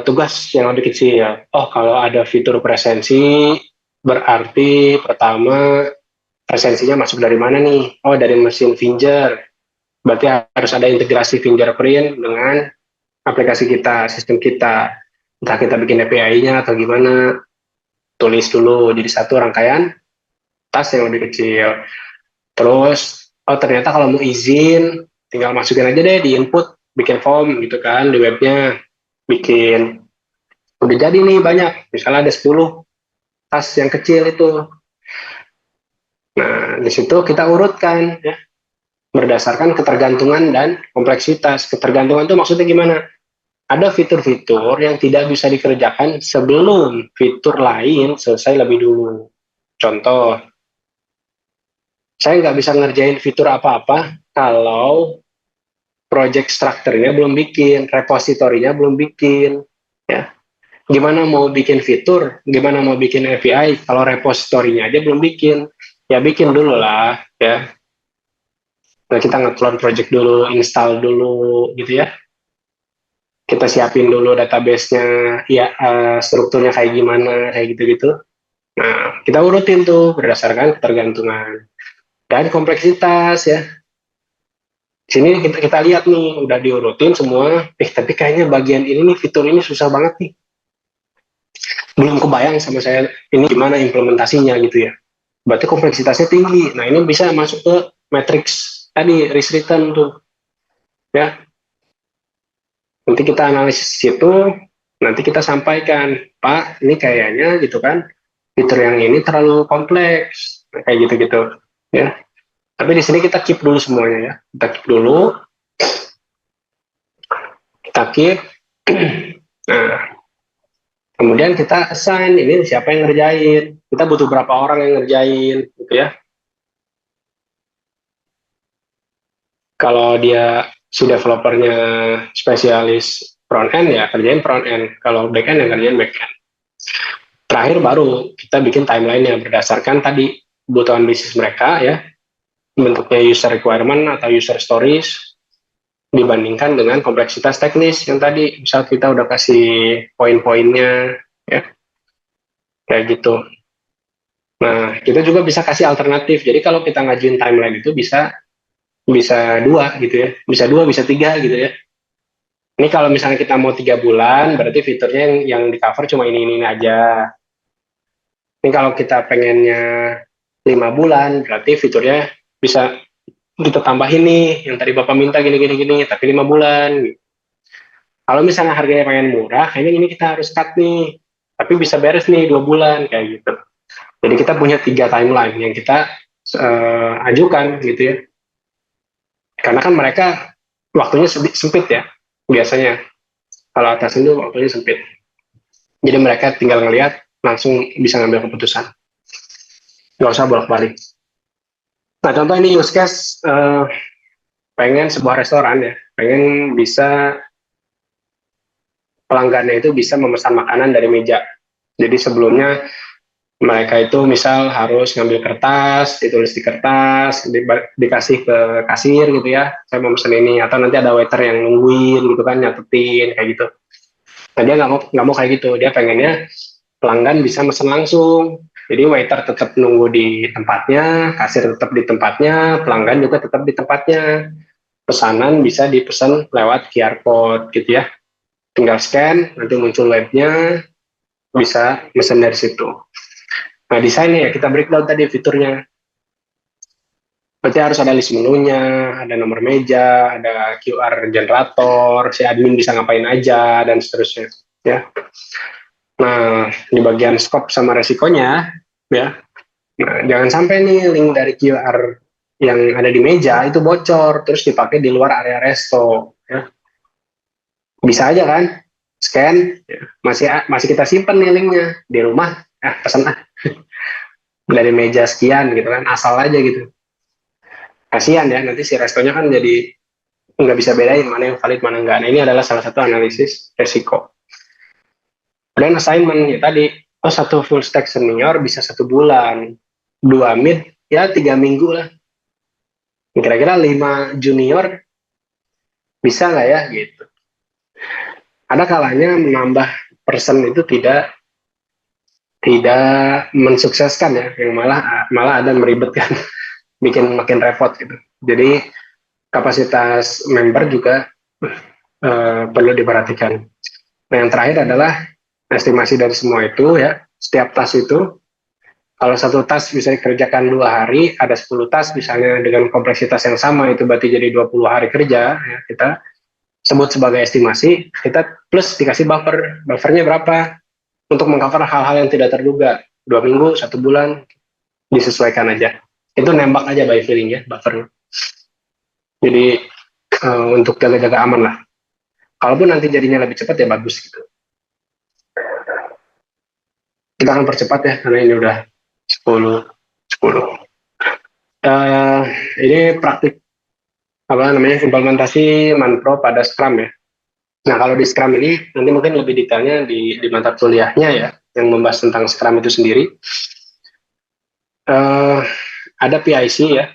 tugas yang lebih kecil. Oh, kalau ada fitur presensi, berarti pertama presensinya masuk dari mana nih? Oh, dari mesin Finger. Berarti harus ada integrasi fingerprint dengan aplikasi kita, sistem kita. Entah kita bikin API-nya atau gimana, tulis dulu jadi satu rangkaian tas yang lebih kecil. Terus, oh ternyata kalau mau izin, tinggal masukin aja deh di input, bikin form gitu kan di webnya, bikin. Udah jadi nih banyak, misalnya ada 10 tas yang kecil itu. Nah, di situ kita urutkan ya, berdasarkan ketergantungan dan kompleksitas. Ketergantungan itu maksudnya gimana? Ada fitur-fitur yang tidak bisa dikerjakan sebelum fitur lain selesai lebih dulu. Contoh, saya nggak bisa ngerjain fitur apa-apa kalau project structure-nya belum bikin, repositorinya belum bikin, ya. Gimana mau bikin fitur, gimana mau bikin API kalau repositorinya aja belum bikin, ya bikin dulu lah ya. Nah, kita nge-clone project dulu, install dulu gitu ya, kita siapin dulu database-nya, ya strukturnya kayak gimana, kayak gitu-gitu. Nah kita urutin tuh berdasarkan ketergantungan dan kompleksitas ya. Sini kita lihat nih udah diurutin semua, tapi kayaknya bagian ini nih, fitur ini susah banget nih, belum kebayang sama saya ini gimana implementasinya gitu ya. Berarti kompleksitasnya tinggi. Nah, ini bisa masuk ke matrix tadi, risk return tuh. Ya, nanti kita analisis situ, nanti kita sampaikan, Pak, ini kayaknya gitu kan, fitur yang ini terlalu kompleks, nah, kayak gitu-gitu. Ya, tapi di sini kita keep dulu semuanya ya. Kita keep dulu, kita keep. Nah, kemudian kita assign ini siapa yang ngerjain. Kita butuh berapa orang yang ngerjain, gitu ya. Kalau dia si developernya spesialis front end ya kerjain front end, kalau back end ya kerjain back end. Terakhir baru kita bikin timeline-nya berdasarkan tadi kebutuhan bisnis mereka ya, bentuknya user requirement atau user stories dibandingkan dengan kompleksitas teknis yang tadi, misal kita udah kasih poin-poinnya ya, kayak gitu. Nah kita juga bisa kasih alternatif, jadi kalau kita ngajuin timeline itu bisa bisa dua gitu ya, bisa dua bisa tiga gitu ya. Ini kalau misalnya kita mau 3 bulan, berarti fiturnya yang di cover cuma ini aja. Ini kalau kita pengennya 5 bulan, berarti fiturnya bisa kita tambahin nih, yang tadi Bapak minta gini, tapi 5 bulan. Kalau misalnya harganya pengen murah, kayaknya ini kita harus cut nih, tapi bisa beres nih 2 bulan, kayak gitu. Jadi kita punya 3 timeline yang kita ajukan gitu ya. Karena kan mereka waktunya sempit ya, biasanya. Kalau atas itu waktunya sempit. Jadi mereka tinggal ngelihat, langsung bisa ngambil keputusan. Nggak usah bolak-balik. Nah, contoh ini use case, pengen sebuah restoran ya, pengen bisa pelanggannya itu bisa memesan makanan dari meja. Jadi sebelumnya mereka itu misal harus ngambil kertas, ditulis di kertas, dikasih ke kasir gitu ya, saya mau pesan ini, atau nanti ada waiter yang nungguin gitu kan, nyatetin kayak gitu. Nah dia nggak mau kayak gitu, dia pengennya pelanggan bisa mesen langsung. Jadi waiter tetap nunggu di tempatnya, kasir tetap di tempatnya, pelanggan juga tetap di tempatnya. Pesanan bisa dipesan lewat QR code gitu ya. Tinggal scan, nanti muncul webnya, bisa mesen dari situ. Nah desainnya ya kita breakdown tadi fiturnya. Berarti harus ada list menunya, ada nomor meja, ada QR generator, si admin bisa ngapain aja, dan seterusnya. Ya. Nah, di bagian scope sama resikonya, ya, nah, jangan sampai nih link dari QR yang ada di meja itu bocor, terus dipakai di luar area resto. Ya. Bisa aja kan? scan, ya, masih kita simpen nih linknya di rumah, pesan dari meja sekian gitu kan, asal aja gitu. Kasihan ya, nanti si restonya kan jadi nggak bisa bedain mana yang valid mana enggak. Nah, ini adalah salah satu analisis resiko. Dan assignment ya tadi, satu full stack senior bisa 1 bulan, 2 mid ya 3 minggu lah. Kira-kira 5 junior bisa nggak ya gitu. Ada kalanya menambah person itu tidak mensukseskan ya, yang malah ada meribetkan, bikin makin repot gitu. Jadi kapasitas member juga perlu diperhatikan. Nah, yang terakhir adalah estimasi dari semua itu ya. Setiap task itu, kalau satu task bisa dikerjakan 2 hari, ada 10 task misalnya dengan kompleksitas yang sama, itu berarti jadi 20 hari kerja ya, kita sebut sebagai estimasi. Kita plus dikasih buffernya berapa untuk mengcover hal-hal yang tidak terduga. 2 minggu, 1 bulan, disesuaikan aja. Itu nembak aja by feeling ya buffernya. Jadi untuk jaga-jaga aman lah. Kalaupun nanti jadinya lebih cepat ya bagus gitu. Kita akan percepat ya karena ini udah 10. Ini praktik implementasi Manpro pada Scrum ya. Nah, kalau di Scrum ini nanti mungkin lebih detailnya di mata kuliahnya ya, yang membahas tentang Scrum itu sendiri. Ada PIC ya,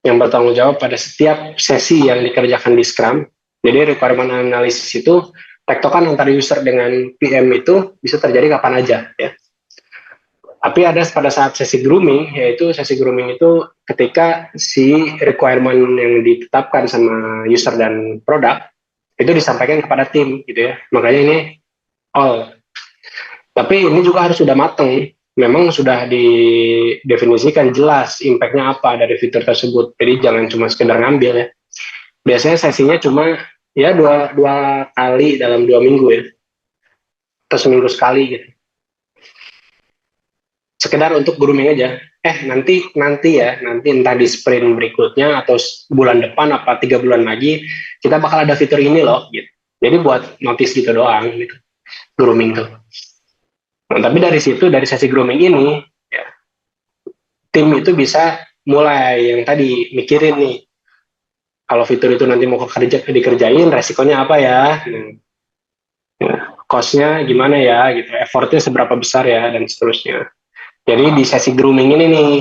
yang bertanggung jawab pada setiap sesi yang dikerjakan di Scrum. Jadi requirement analysis itu tektokan antara user dengan PM itu bisa terjadi kapan aja ya. Tapi ada pada saat sesi grooming, yaitu sesi grooming itu ketika si requirement yang ditetapkan sama user dan produk itu disampaikan kepada tim gitu ya. Makanya ini all. Tapi ini juga harus sudah matang. Memang sudah didefinisikan jelas impact-nya apa dari fitur tersebut. Jadi jangan cuma sekedar ngambil ya. Biasanya sesinya cuma ya dua kali dalam 2 minggu ya. Atau seminggu sekali gitu. Sekedar untuk grooming aja. Nanti entah di sprint berikutnya atau bulan depan apa 3 bulan lagi kita bakal ada fitur ini loh gitu. Jadi buat notice gitu doang gitu. Grooming tuh. Nah, tapi dari situ, dari sesi grooming ini ya, tim itu bisa mulai yang tadi mikirin nih, kalau fitur itu nanti mau dikerjain resikonya apa ya, cost-nya gimana ya gitu, effortnya seberapa besar ya, dan seterusnya. Jadi di sesi grooming ini nih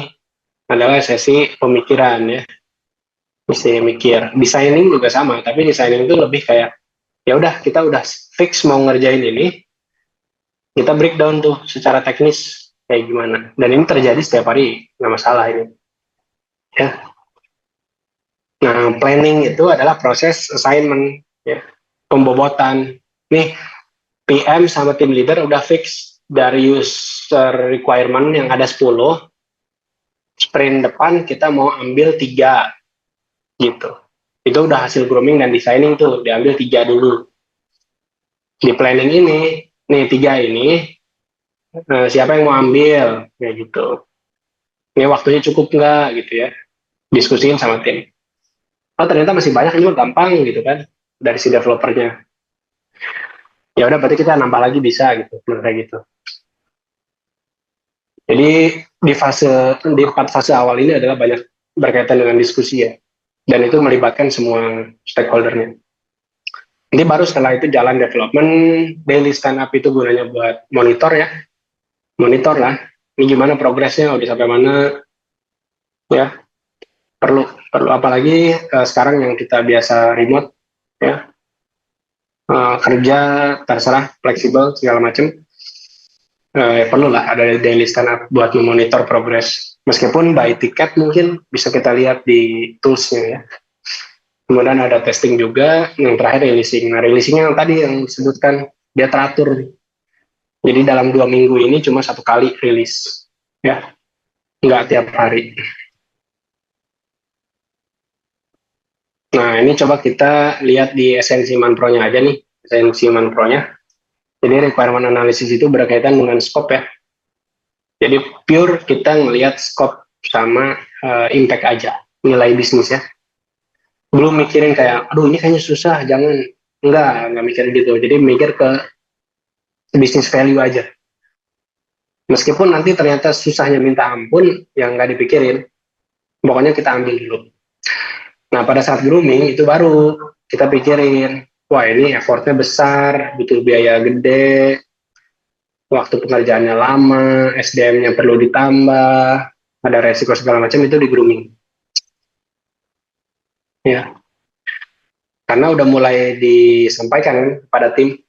adalah sesi pemikiran ya, mesti mikir. Designing juga sama, tapi designing itu lebih kayak ya udah, kita udah fix mau ngerjain ini, kita breakdown tuh secara teknis kayak gimana. Dan ini terjadi setiap hari, nggak masalah ini ya. Nah, planning itu adalah proses assignment ya, pembobotan nih. PM sama tim leader udah fix dari user requirement yang ada 10, sprint depan kita mau ambil 3 gitu. Itu udah hasil grooming dan designing tuh, diambil 3 dulu. Di planning ini, nih 3 ini, siapa yang mau ambil, kayak gitu. Ini waktunya cukup nggak gitu ya, diskusiin sama tim. Oh ternyata masih banyak, ini gampang gitu kan, dari si developernya. Ya udah berarti kita nambah lagi bisa gitu, kayak gitu. Jadi di 4 fase awal ini adalah banyak berkaitan dengan diskusi ya, dan itu melibatkan semua stakeholdernya. Nanti baru setelah itu jalan development. Daily stand up itu gunanya buat monitor ya, monitor lah, ini gimana progresnya, udah sampai mana ya. Perlu apalagi sekarang yang kita biasa remote ya, kerja terserah, fleksibel segala macam. Perlu lah ada daily stand up buat memonitor progres, meskipun by tiket mungkin bisa kita lihat di toolsnya ya. Kemudian ada testing juga, yang terakhir releasing. Nah, releasingnya yang tadi yang disebutkan, dia teratur, jadi dalam 2 minggu ini cuma 1 kali rilis ya, nggak tiap hari. Nah, ini coba kita lihat di esensi Manpro-nya aja nih, esensi Manpro-nya. Jadi requirement analysis itu berkaitan dengan scope ya. Jadi pure kita ngelihat scope sama impact aja, nilai bisnis ya. Belum mikirin kayak, aduh ini kayaknya susah, jangan. Enggak mikir gitu. Jadi mikir ke bisnis value aja. Meskipun nanti ternyata susahnya minta ampun, yang nggak dipikirin, pokoknya kita ambil dulu. Nah, pada saat grooming itu baru kita pikirin, wah ini effortnya besar, butuh biaya gede, waktu pengerjaannya lama, SDM-nya perlu ditambah, ada resiko segala macam, itu di grooming. Ya, karena udah mulai disampaikan pada tim,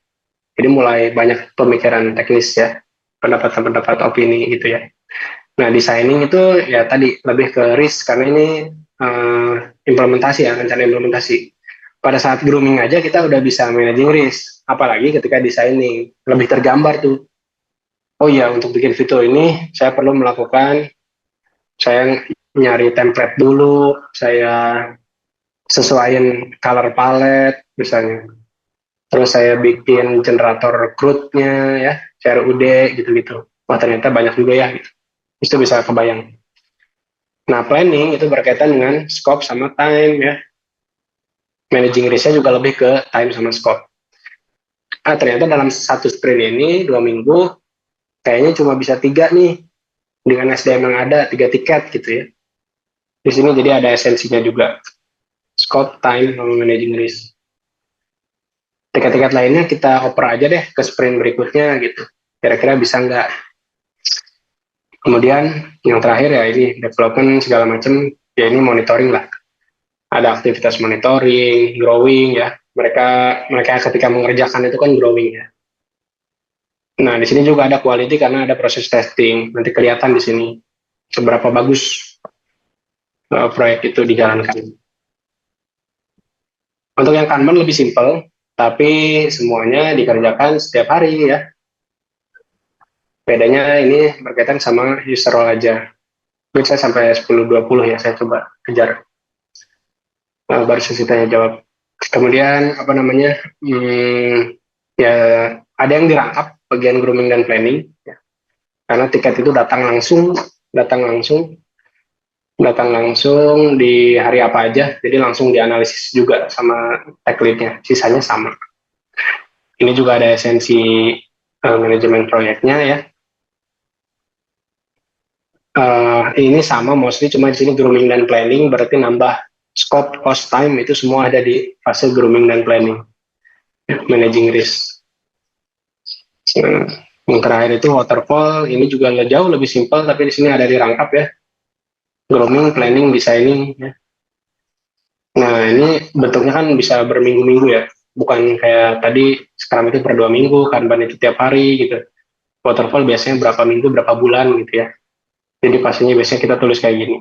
jadi mulai banyak pemikiran teknis ya, pendapat-pendapat opini gitu ya. Nah, designing itu ya tadi lebih ke risk, karena ini implementasi ya, rencana implementasi. Pada saat grooming aja kita udah bisa managing risk, apalagi ketika designing, lebih tergambar tuh. Oh iya, untuk bikin fitur ini saya perlu melakukan, saya nyari template dulu, saya sesuaiin color palette misalnya. Terus saya bikin generator CRUD-nya ya, CRUD gitu-gitu. Wah ternyata banyak juga ya, gitu. Itu bisa kebayang. Nah planning itu berkaitan dengan scope sama time ya. Managing risk-nya juga lebih ke time sama scope. Ternyata dalam satu sprint ini 2 minggu, kayaknya cuma bisa 3 nih dengan SDM yang ada, 3 tiket gitu ya. Di sini jadi ada esensinya juga, scope, time, sama managing risk. Tiket-tiket lainnya kita oper aja deh ke sprint berikutnya gitu. Kira-kira bisa nggak? Kemudian yang terakhir ya ini development segala macam, ya ini monitoring lah. Ada aktivitas monitoring, growing ya. Mereka ketika mengerjakan itu kan growing ya. Nah di sini juga ada quality karena ada proses testing. Nanti kelihatan di sini seberapa bagus proyek itu dijalankan. Untuk yang Kanban lebih simpel, tapi semuanya dikerjakan setiap hari ya. Bedanya ini berkaitan sama user role aja. Mungkin saya sampai 10-20 ya, saya coba kejar. Baru sesi tanya jawab. Kemudian apa namanya? Ya ada yang dirangkap bagian grooming dan planning. Ya. Karena tiket itu datang langsung, datang langsung di hari apa aja. Jadi langsung dianalisis juga sama tech lead-nya. Sisanya sama. Ini juga ada esensi manajemen proyeknya ya. Ini sama mostly, cuma di sini grooming dan planning berarti nambah scope, cost, time itu semua ada di fase grooming dan planning, managing risk. Yang terakhir itu waterfall, ini juga jauh lebih simpel, tapi di sini ada dirangkap ya, grooming, planning, designing. Ya. Nah ini bentuknya kan bisa berminggu-minggu ya, bukan kayak tadi Scrum itu per 2 minggu, Kanban itu tiap hari gitu. Waterfall biasanya berapa minggu, berapa bulan gitu ya. Jadi pastinya biasanya kita tulis kayak gini.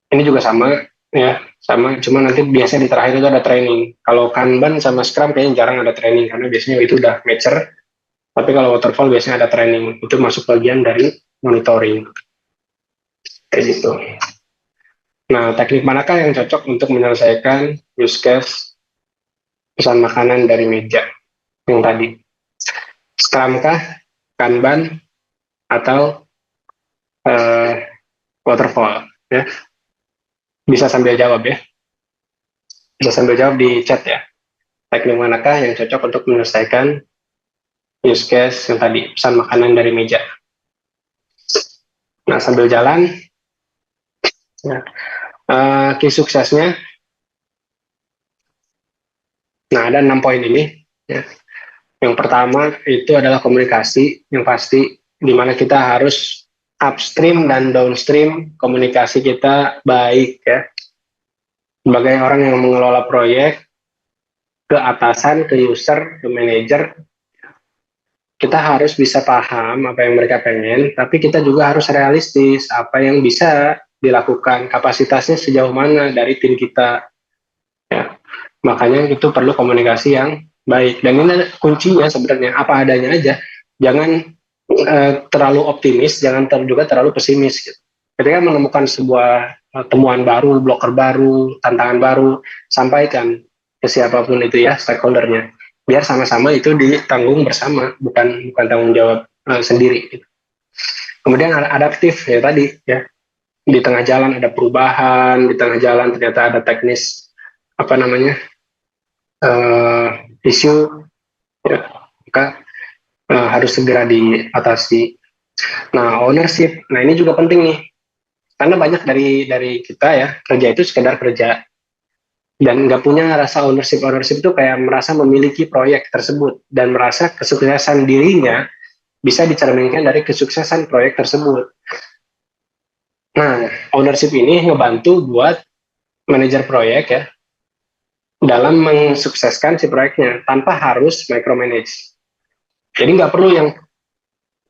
Ini juga sama ya, sama, cuma nanti biasanya di terakhir itu ada training. Kalau Kanban sama Scrum kayaknya jarang ada training karena biasanya itu udah mature, tapi kalau waterfall biasanya ada training, itu masuk bagian dari monitoring kayak gitu. Nah, teknik manakah yang cocok untuk menyelesaikan use case pesan makanan dari meja yang tadi? Scrum kah, Kanban, atau waterfall ya? Bisa sambil jawab ya, bisa sambil jawab di chat ya. Teknik manakah yang cocok untuk menyelesaikan use case yang tadi, pesan makanan dari meja? Nah, sambil jalan, ya, key suksesnya, nah ada 6 poin ini. Ya. Yang pertama itu adalah komunikasi, yang pasti, di mana kita harus upstream dan downstream komunikasi kita baik ya. Sebagai orang yang mengelola proyek, ke atasan, ke user, ke manajer, kita harus bisa paham apa yang mereka pengen, tapi kita juga harus realistis apa yang bisa dilakukan, kapasitasnya sejauh mana dari tim kita. Ya. Makanya itu perlu komunikasi yang baik. Dan ini kuncinya sebenarnya apa adanya aja. Jangan terlalu optimis, jangan juga terlalu pesimis. Gitu. Ketika menemukan sebuah temuan baru, blocker baru, tantangan baru, sampaikan ke siapapun itu ya, stakeholdernya. Biar sama-sama itu ditanggung bersama, bukan tanggung jawab sendiri. Gitu. Kemudian adaptif ya tadi ya, di tengah jalan ada perubahan, di tengah jalan ternyata ada teknis apa namanya isu, ya, maka harus segera diatasi. Nah, ownership, nah ini juga penting nih, karena banyak dari kita ya kerja itu sekedar kerja dan nggak punya rasa ownership itu kayak merasa memiliki proyek tersebut dan merasa kesuksesan dirinya bisa dicerminkan dari kesuksesan proyek tersebut. Nah, ownership ini ngebantu buat manajer proyek ya dalam mensukseskan si proyeknya tanpa harus micromanage. Jadi nggak perlu yang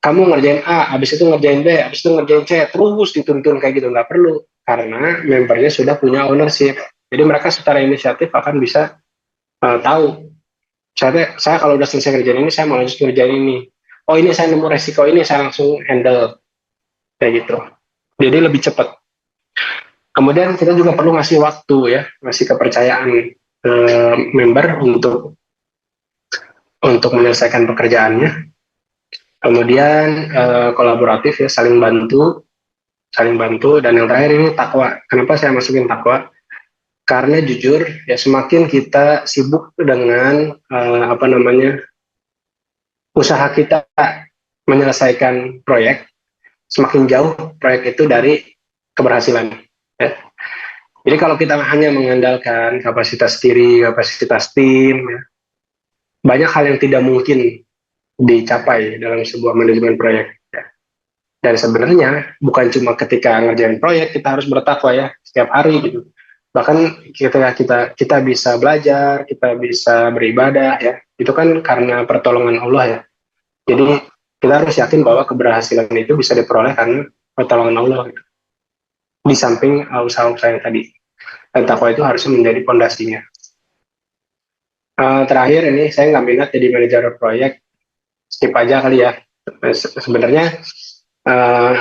kamu ngerjain A, habis itu ngerjain B, habis itu ngerjain C, terus dituntun kayak gitu, nggak perlu. Karena membernya sudah punya ownership. Jadi mereka secara inisiatif akan bisa tahu, saya kalau udah selesai kerjaan ini, saya mau lanjut kerjaan ini. Oh ini saya nemu resiko ini, saya langsung handle. Kayak gitu. Jadi lebih cepat. Kemudian kita juga perlu ngasih waktu ya, ngasih kepercayaan ke member untuk menyelesaikan pekerjaannya. Kemudian kolaboratif ya, saling bantu. Dan yang terakhir ini takwa. Kenapa saya masukin takwa? Karena jujur ya, semakin kita sibuk dengan usaha kita menyelesaikan proyek, semakin jauh proyek itu dari keberhasilan. Ya. Jadi kalau kita hanya mengandalkan kapasitas diri, kapasitas tim, ya, banyak hal yang tidak mungkin dicapai dalam sebuah manajemen proyek. Ya. Dan sebenarnya bukan cuma ketika ngerjain proyek kita harus bertakwa ya setiap hari gitu. Bahkan ketika kita bisa belajar, kita bisa beribadah ya, itu kan karena pertolongan Allah ya. Jadi kita harus yakin bahwa keberhasilan itu bisa diperoleh karena pertolongan Allah. Gitu. Di samping usaha-usaha yang tadi. Dan takwa itu harusnya menjadi pondasinya. Terakhir ini saya nggak minat jadi manajer proyek, skip aja kali ya. Sebenarnya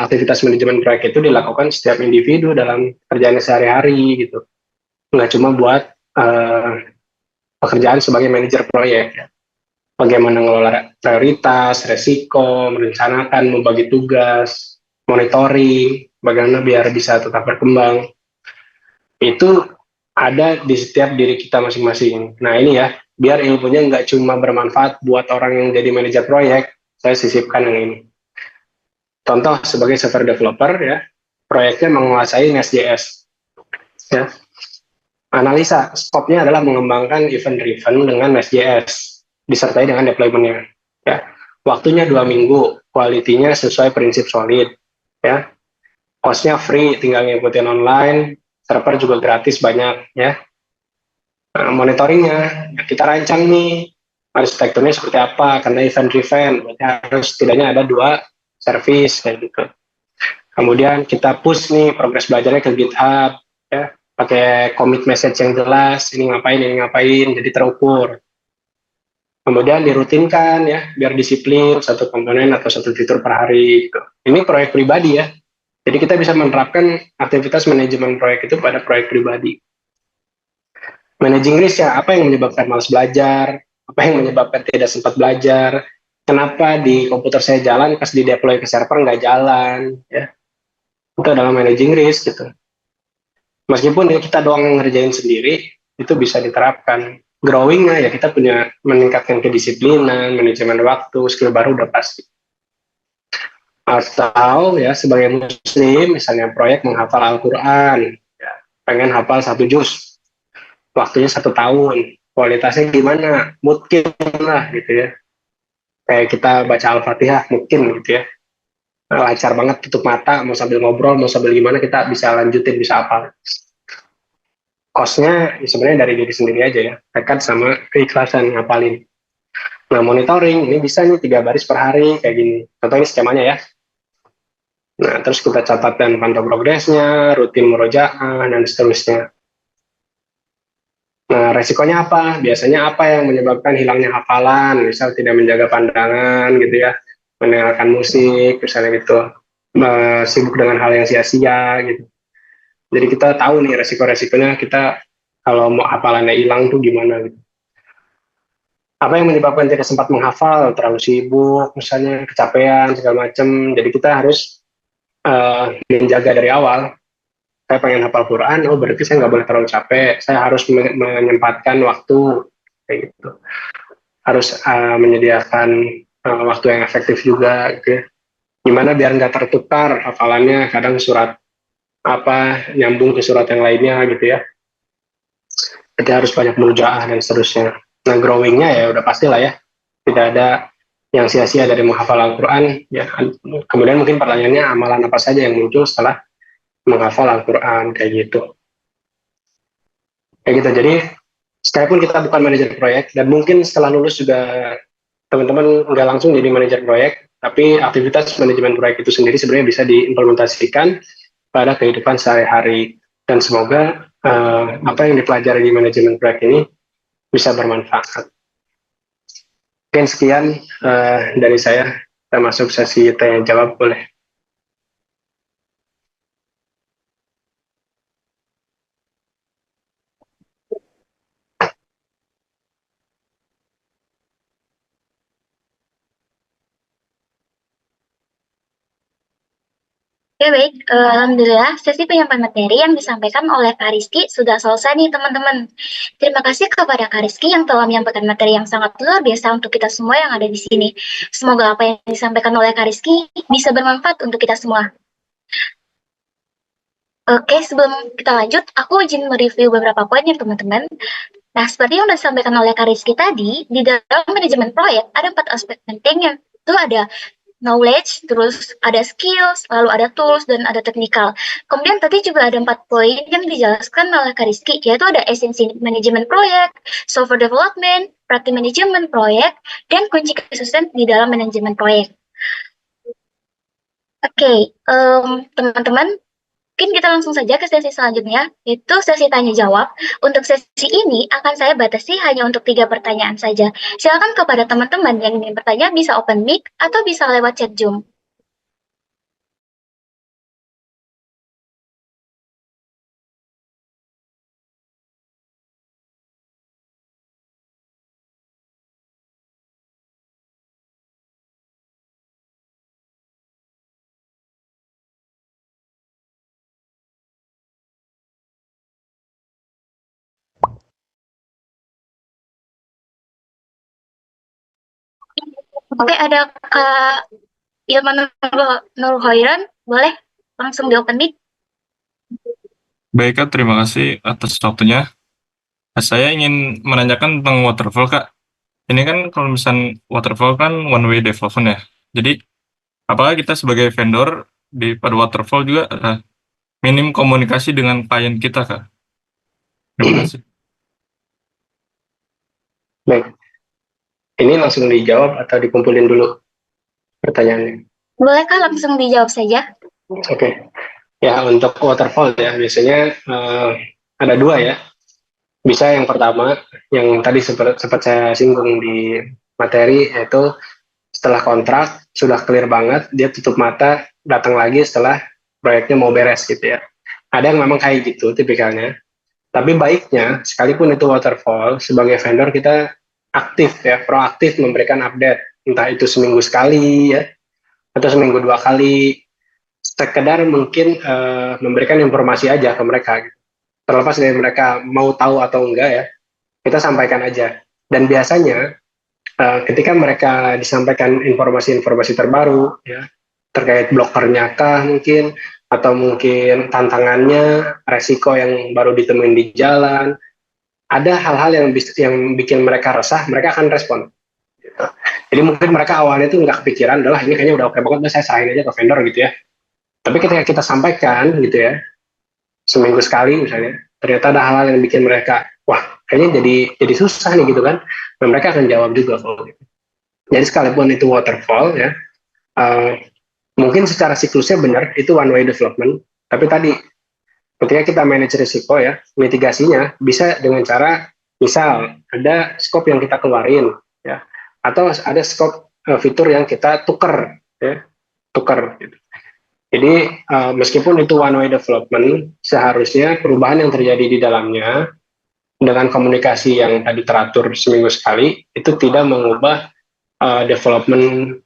aktivitas manajemen proyek itu dilakukan setiap individu dalam kerjaan sehari-hari gitu. Nggak cuma buat pekerjaan sebagai manajer proyek. Ya. Bagaimana mengelola prioritas, resiko, merencanakan, membagi tugas, monitoring, bagaimana biar bisa tetap berkembang. Itu ada di setiap diri kita masing-masing. Nah ini ya, biar ilmunya nggak cuma bermanfaat buat orang yang jadi manajer proyek, saya sisipkan yang ini. Contoh sebagai software developer ya, proyeknya menguasai Nest.js. Ya. Analisa, skopnya adalah mengembangkan event-driven dengan Nest.js, disertai dengan deployment-nya. Ya. Waktunya 2 minggu, kualitinya sesuai prinsip solid. Ya. Cost-nya free, tinggal ngikutin online, server juga gratis banyak. Ya. Nah, monitoringnya, kita rancang nih, arsitekturnya seperti apa, karena event-driven, berarti harus setidaknya ada 2 service, kayak gitu. Kemudian kita push nih progres belajarnya ke GitHub, ya, pakai commit message yang jelas, ini ngapain, jadi terukur. Kemudian dirutinkan ya, biar disiplin satu komponen atau satu fitur per hari. Gitu. Ini proyek pribadi ya, jadi kita bisa menerapkan aktivitas manajemen proyek itu pada proyek pribadi. Managing risk ya, apa yang menyebabkan malas belajar, apa yang menyebabkan tidak sempat belajar, kenapa di komputer saya jalan, pas di deploy ke server nggak jalan, ya. Itu adalah managing risk gitu. Meskipun ya kita doang ngerjain sendiri, itu bisa diterapkan. Growing ya kita punya meningkatkan kedisiplinan, manajemen waktu, skill baru udah pasti. Atau ya sebagai muslim, misalnya proyek menghafal Al-Quran, ya, pengen hafal 1 juz, waktunya 1 tahun, kualitasnya gimana? Mungkin lah gitu ya. Kayak kita baca Al-Fatihah, mungkin gitu ya. Lancar banget tutup mata, mau sambil ngobrol, mau sambil gimana, kita bisa lanjutin, bisa hafal. Cost-nya ya sebenarnya dari diri sendiri aja ya, tekad sama keikhlasan ngapalin. Nah, monitoring ini bisa nih 3 baris per hari kayak gini. Contoh ini skemanya ya. Nah, terus kita catat dan pantau progresnya, rutin murojaah, dan seterusnya. Nah, resikonya apa? Biasanya apa yang menyebabkan hilangnya hafalan? Misal tidak menjaga pandangan gitu ya, mendengarkan musik, misalnya gitu, sibuk dengan hal yang sia-sia gitu. Jadi kita tahu nih resiko-resikonya kita kalau mau hafalannya hilang tuh gimana gitu. Apa yang menyebabkan tidak sempat menghafal? Terlalu sibuk, misalnya kecapean segala macam. Jadi kita harus menjaga dari awal. saya pengen hafal Quran, oh berarti saya nggak boleh terlalu capek, saya harus menyempatkan waktu kayak gitu, harus menyediakan waktu yang efektif juga gitu ya. Gimana biar nggak tertukar hafalannya, kadang surat apa nyambung ke surat yang lainnya gitu ya. Jadi harus banyak mujaah dan seterusnya. Nah growingnya ya udah pastilah ya, tidak ada yang sia-sia dari menghafal Al-Quran ya. Kemudian mungkin pertanyaannya amalan apa saja yang muncul setelah menghafal Al-Quran kayak gitu. Kayak gitu. Jadi sekalipun kita bukan manajer proyek dan mungkin setelah lulus juga teman-teman nggak langsung jadi manajer proyek, tapi aktivitas manajemen proyek itu sendiri sebenarnya bisa diimplementasikan pada kehidupan sehari-hari, dan semoga apa yang dipelajari di manajemen proyek ini bisa bermanfaat. Mungkin sekian dari saya, termasuk sesi tanya jawab. Boleh. Oke, baik. Alhamdulillah, sesi penyampaian materi yang disampaikan oleh Kak Rizky sudah selesai nih, teman-teman. Terima kasih kepada Kak Rizky yang telah menyampaikan materi yang sangat luar biasa untuk kita semua yang ada di sini. Semoga apa yang disampaikan oleh Kak Rizky bisa bermanfaat untuk kita semua. Oke, sebelum kita lanjut, aku izin mereview beberapa poin ya, teman-teman. Nah, seperti yang sudah disampaikan oleh Kak Rizky tadi, di dalam manajemen proyek ada 4 aspek penting, yang itu ada knowledge, terus ada skills, lalu ada tools, dan ada technical. Kemudian tadi juga ada 4 poin yang dijelaskan oleh Kak Rizky, yaitu ada esensi manajemen proyek, software development, praktik manajemen proyek, dan kunci kesuksesan di dalam manajemen proyek. Oke, teman-teman, mungkin kita langsung saja ke sesi selanjutnya, yaitu sesi tanya jawab. Untuk sesi ini akan saya batasi hanya untuk 3 pertanyaan saja. Silakan kepada teman-teman yang ingin bertanya bisa open mic atau bisa lewat chat Zoom. Oke, ada Kak Ilman Nurhoiran, boleh langsung di open mic. Baik Kak, terima kasih atas waktunya. Saya ingin menanyakan tentang waterfall Kak. Ini kan kalau misalnya waterfall kan one way development ya. Jadi apakah kita sebagai vendor pada waterfall juga minim komunikasi dengan klien kita Kak? Terima kasih. Baik. Ini langsung dijawab atau dikumpulin dulu pertanyaannya? Boleh Kak, langsung dijawab saja. Oke. Ya, untuk waterfall ya, biasanya ada 2 ya. Bisa yang pertama, yang tadi sempat saya singgung di materi, yaitu setelah kontrak, sudah clear banget, dia tutup mata, datang lagi setelah proyeknya mau beres gitu ya. Ada yang memang kayak gitu tipikalnya. Tapi baiknya, sekalipun itu waterfall, sebagai vendor kita aktif ya, proaktif memberikan update. Entah itu seminggu sekali ya, atau seminggu 2 kali. Sekedar mungkin memberikan informasi aja ke mereka. Terlepas dari mereka mau tahu atau enggak ya, kita sampaikan aja. Dan biasanya ketika mereka disampaikan informasi-informasi terbaru ya, terkait blokernya kah mungkin, atau mungkin tantangannya, resiko yang baru ditemuin di jalan, ada hal-hal yang bikin mereka resah, mereka akan respon gitu. Jadi mungkin mereka awalnya itu nggak kepikiran, adalah ini kayaknya udah oke banget, saya serahin aja ke vendor gitu ya. Tapi ketika kita sampaikan gitu ya, seminggu sekali misalnya, ternyata ada hal-hal yang bikin mereka, wah kayaknya jadi susah nih gitu kan, dan mereka akan jawab juga kalau gitu. Jadi sekalipun itu waterfall ya, uh, mungkin secara siklusnya benar itu one way development, tapi tadi ketika kita manage risiko ya, mitigasinya bisa dengan cara, misal ada scope yang kita keluarin ya, atau ada scope fitur yang kita tuker ya, tuker gitu. Jadi meskipun itu one way development, seharusnya perubahan yang terjadi di dalamnya dengan komunikasi yang tadi teratur seminggu sekali itu tidak mengubah development,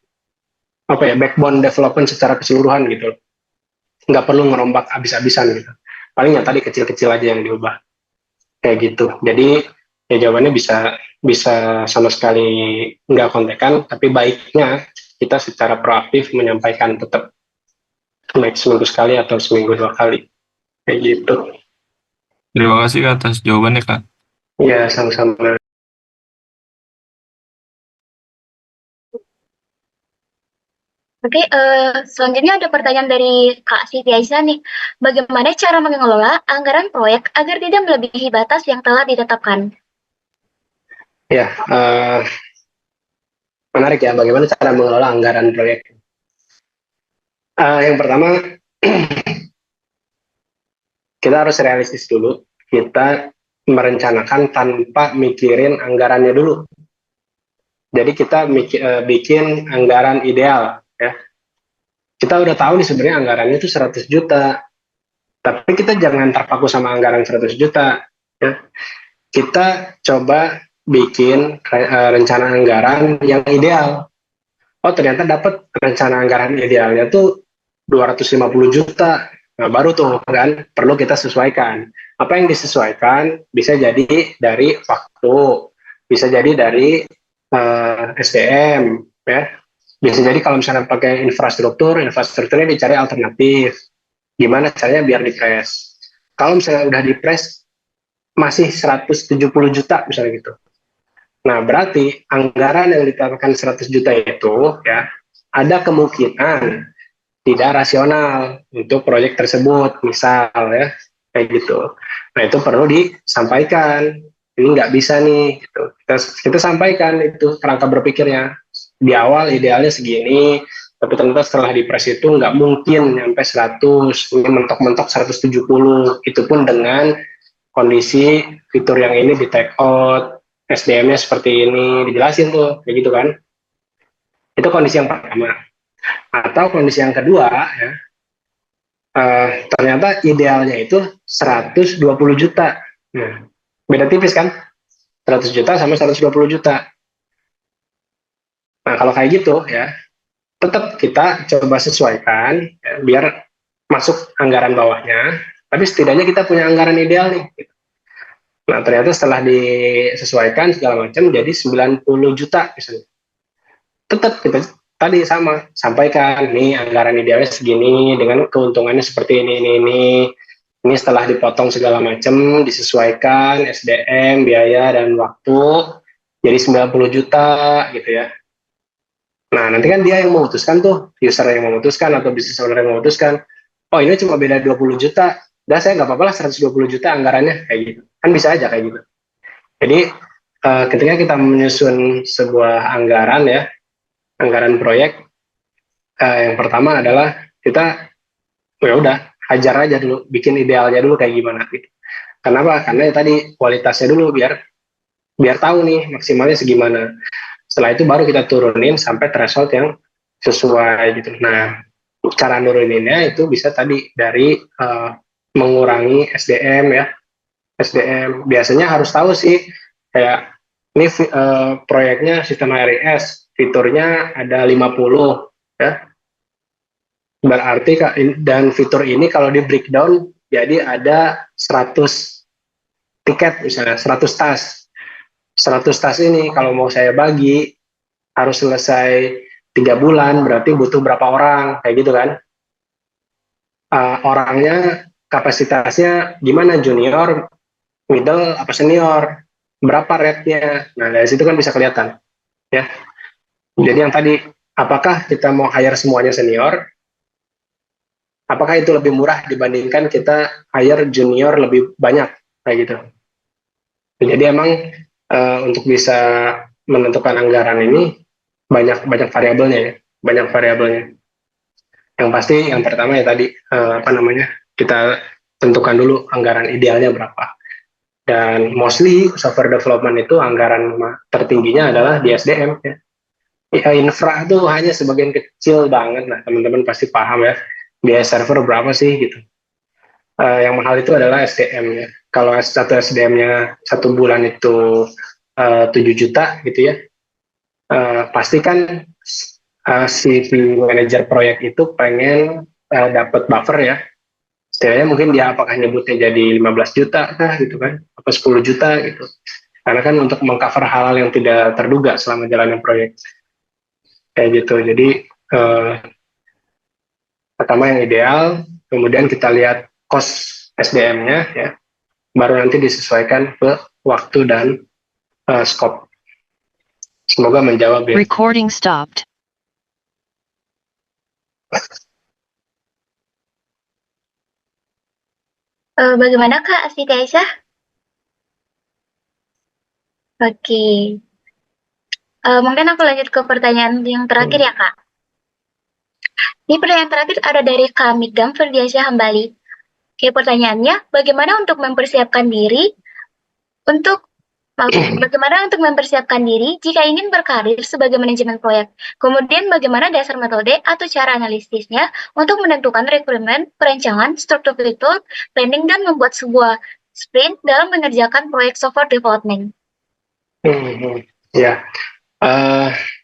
backbone development secara keseluruhan gitu. Nggak perlu ngerombak habis-habisan gitu. paling yang tadi kecil-kecil aja yang diubah kayak gitu. Jadi ya jawabannya bisa sama sekali nggak kontekan, tapi baiknya kita secara proaktif menyampaikan tetap baik seminggu sekali atau seminggu 2 kali kayak gitu. Terima kasih Kak atas jawabannya Kak. Ya sama-sama. Oke, selanjutnya ada pertanyaan dari Kak Siti Aisyah nih. Bagaimana cara mengelola anggaran proyek agar tidak melebihi batas yang telah ditetapkan? Ya, menarik ya bagaimana cara mengelola anggaran proyek. Yang pertama kita harus realistis dulu. Kita merencanakan tanpa mikirin anggarannya dulu. Jadi kita bikin anggaran ideal ya. Kita udah tahu nih sebenarnya anggarannya itu 100 juta. Tapi kita jangan terpaku sama anggaran 100 juta ya. Kita coba bikin rencana anggaran yang ideal. Oh, ternyata dapat rencana anggaran idealnya tuh 250 juta. Nah, baru tuh kan perlu kita sesuaikan. Apa yang disesuaikan bisa jadi dari waktu, bisa jadi dari SDM, ya. Bisa jadi kalau misalnya pakai infrastrukturnya dicari alternatif. Gimana caranya biar dipres? Kalau misalnya udah dipres masih 170 juta misalnya gitu. Nah, berarti anggaran yang ditetapkan 100 juta itu ya ada kemungkinan tidak rasional untuk proyek tersebut, misal ya kayak gitu. Nah, itu perlu disampaikan. Ini nggak bisa nih, gitu. Kita sampaikan itu kerangka berpikirnya. Di awal idealnya segini, tapi ternyata setelah dipres itu nggak mungkin nyampe 100, ini mentok-mentok 170. Itu pun dengan kondisi fitur yang ini di take out, SDM-nya seperti ini, dijelasin tuh, kayak gitu kan. Itu kondisi yang pertama. Atau kondisi yang kedua, ya, ternyata idealnya itu 120 juta. Nah, beda tipis kan? 100 juta sama 120 juta. Nah, kalau kayak gitu ya, tetap kita coba sesuaikan ya, biar masuk anggaran bawahnya, tapi setidaknya kita punya anggaran ideal nih. Nah, ternyata setelah disesuaikan segala macam jadi 90 juta misalnya. Tetap kita tadi sama sampaikan nih anggaran idealnya segini dengan keuntungannya seperti ini setelah dipotong segala macam disesuaikan SDM biaya dan waktu jadi 90 juta gitu ya. Nah, nanti kan dia yang memutuskan tuh, user yang memutuskan atau business owner yang memutuskan, oh ini cuma beda 20 juta, udah saya nggak apa-apa lah 120 juta anggarannya kayak gitu, kan bisa aja kayak gitu. Jadi ketika kita menyusun sebuah anggaran ya, anggaran proyek, yang pertama adalah kita ya udah hajar aja dulu, bikin idealnya dulu kayak gimana gitu. Kenapa? Karena ya tadi kualitasnya dulu biar tahu nih maksimalnya segimana. Setelah itu baru kita turunin sampai threshold yang sesuai gitu. Nah, cara nuruninnya itu bisa tadi dari mengurangi SDM ya. SDM biasanya harus tahu sih kayak ini proyeknya sistem HRIS, fiturnya ada 50 ya. Berarti dan fitur ini kalau di breakdown jadi ada 100 tiket misalnya, 100 tas. 100 tas ini kalau mau saya bagi harus selesai 3 bulan, berarti butuh berapa orang kayak gitu kan. Orangnya kapasitasnya gimana, junior, middle, apa senior, berapa rate-nya. Nah, dari situ kan bisa kelihatan ya. Jadi yang tadi, apakah kita mau hire semuanya senior, apakah itu lebih murah dibandingkan kita hire junior lebih banyak kayak gitu. Jadi emang untuk bisa menentukan anggaran ini banyak variabelnya ya, banyak variabelnya. Yang pasti yang pertama ya tadi kita tentukan dulu anggaran idealnya berapa. Dan mostly software development itu anggaran tertingginya adalah di SDM ya. Infra itu hanya sebagian kecil banget lah, teman-teman pasti paham ya. Biaya server berapa sih gitu. Yang mahal itu adalah SDM ya. Kalau satu SDM-nya 1 bulan itu 7 juta gitu ya, pastikan si manajer proyek itu pengen dapat buffer ya Setidaknya mungkin dia apakah nyebutnya jadi 15 juta kah gitu kan, apa 10 juta gitu. Karena kan untuk mengcover hal-hal yang tidak terduga selama jalannya proyek. Kayak gitu. Jadi pertama yang ideal, kemudian kita lihat cost SDM-nya ya, baru nanti disesuaikan ke waktu dan scope. Semoga menjawab ya. Recording stopped. Bagaimana Kak Siti Aisyah? Oke. Mungkin aku lanjut ke pertanyaan yang terakhir ya Kak. Ini pertanyaan terakhir ada dari Kak Migam Ferdiansyah Hambali. Oke, pertanyaannya, bagaimana untuk mempersiapkan diri jika ingin berkarir sebagai manajemen proyek? Kemudian bagaimana dasar metode atau cara analisisnya untuk menentukan rekrutmen, perencanaan, struktur fitur, planning, dan membuat sebuah sprint dalam mengerjakan proyek software development? Ya,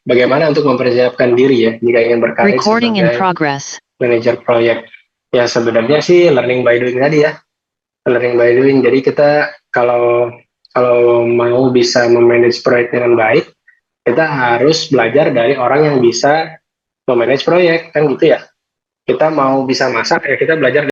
bagaimana untuk mempersiapkan diri ya jika ingin berkarir Recording in sebagai progress. manajer proyek? Ya sebenarnya sih learning by doing tadi ya, learning by doing. Jadi kita kalau mau bisa memanage proyek dengan baik, kita harus belajar dari orang yang bisa memanage proyek kan gitu ya. Kita mau bisa masak ya kita belajar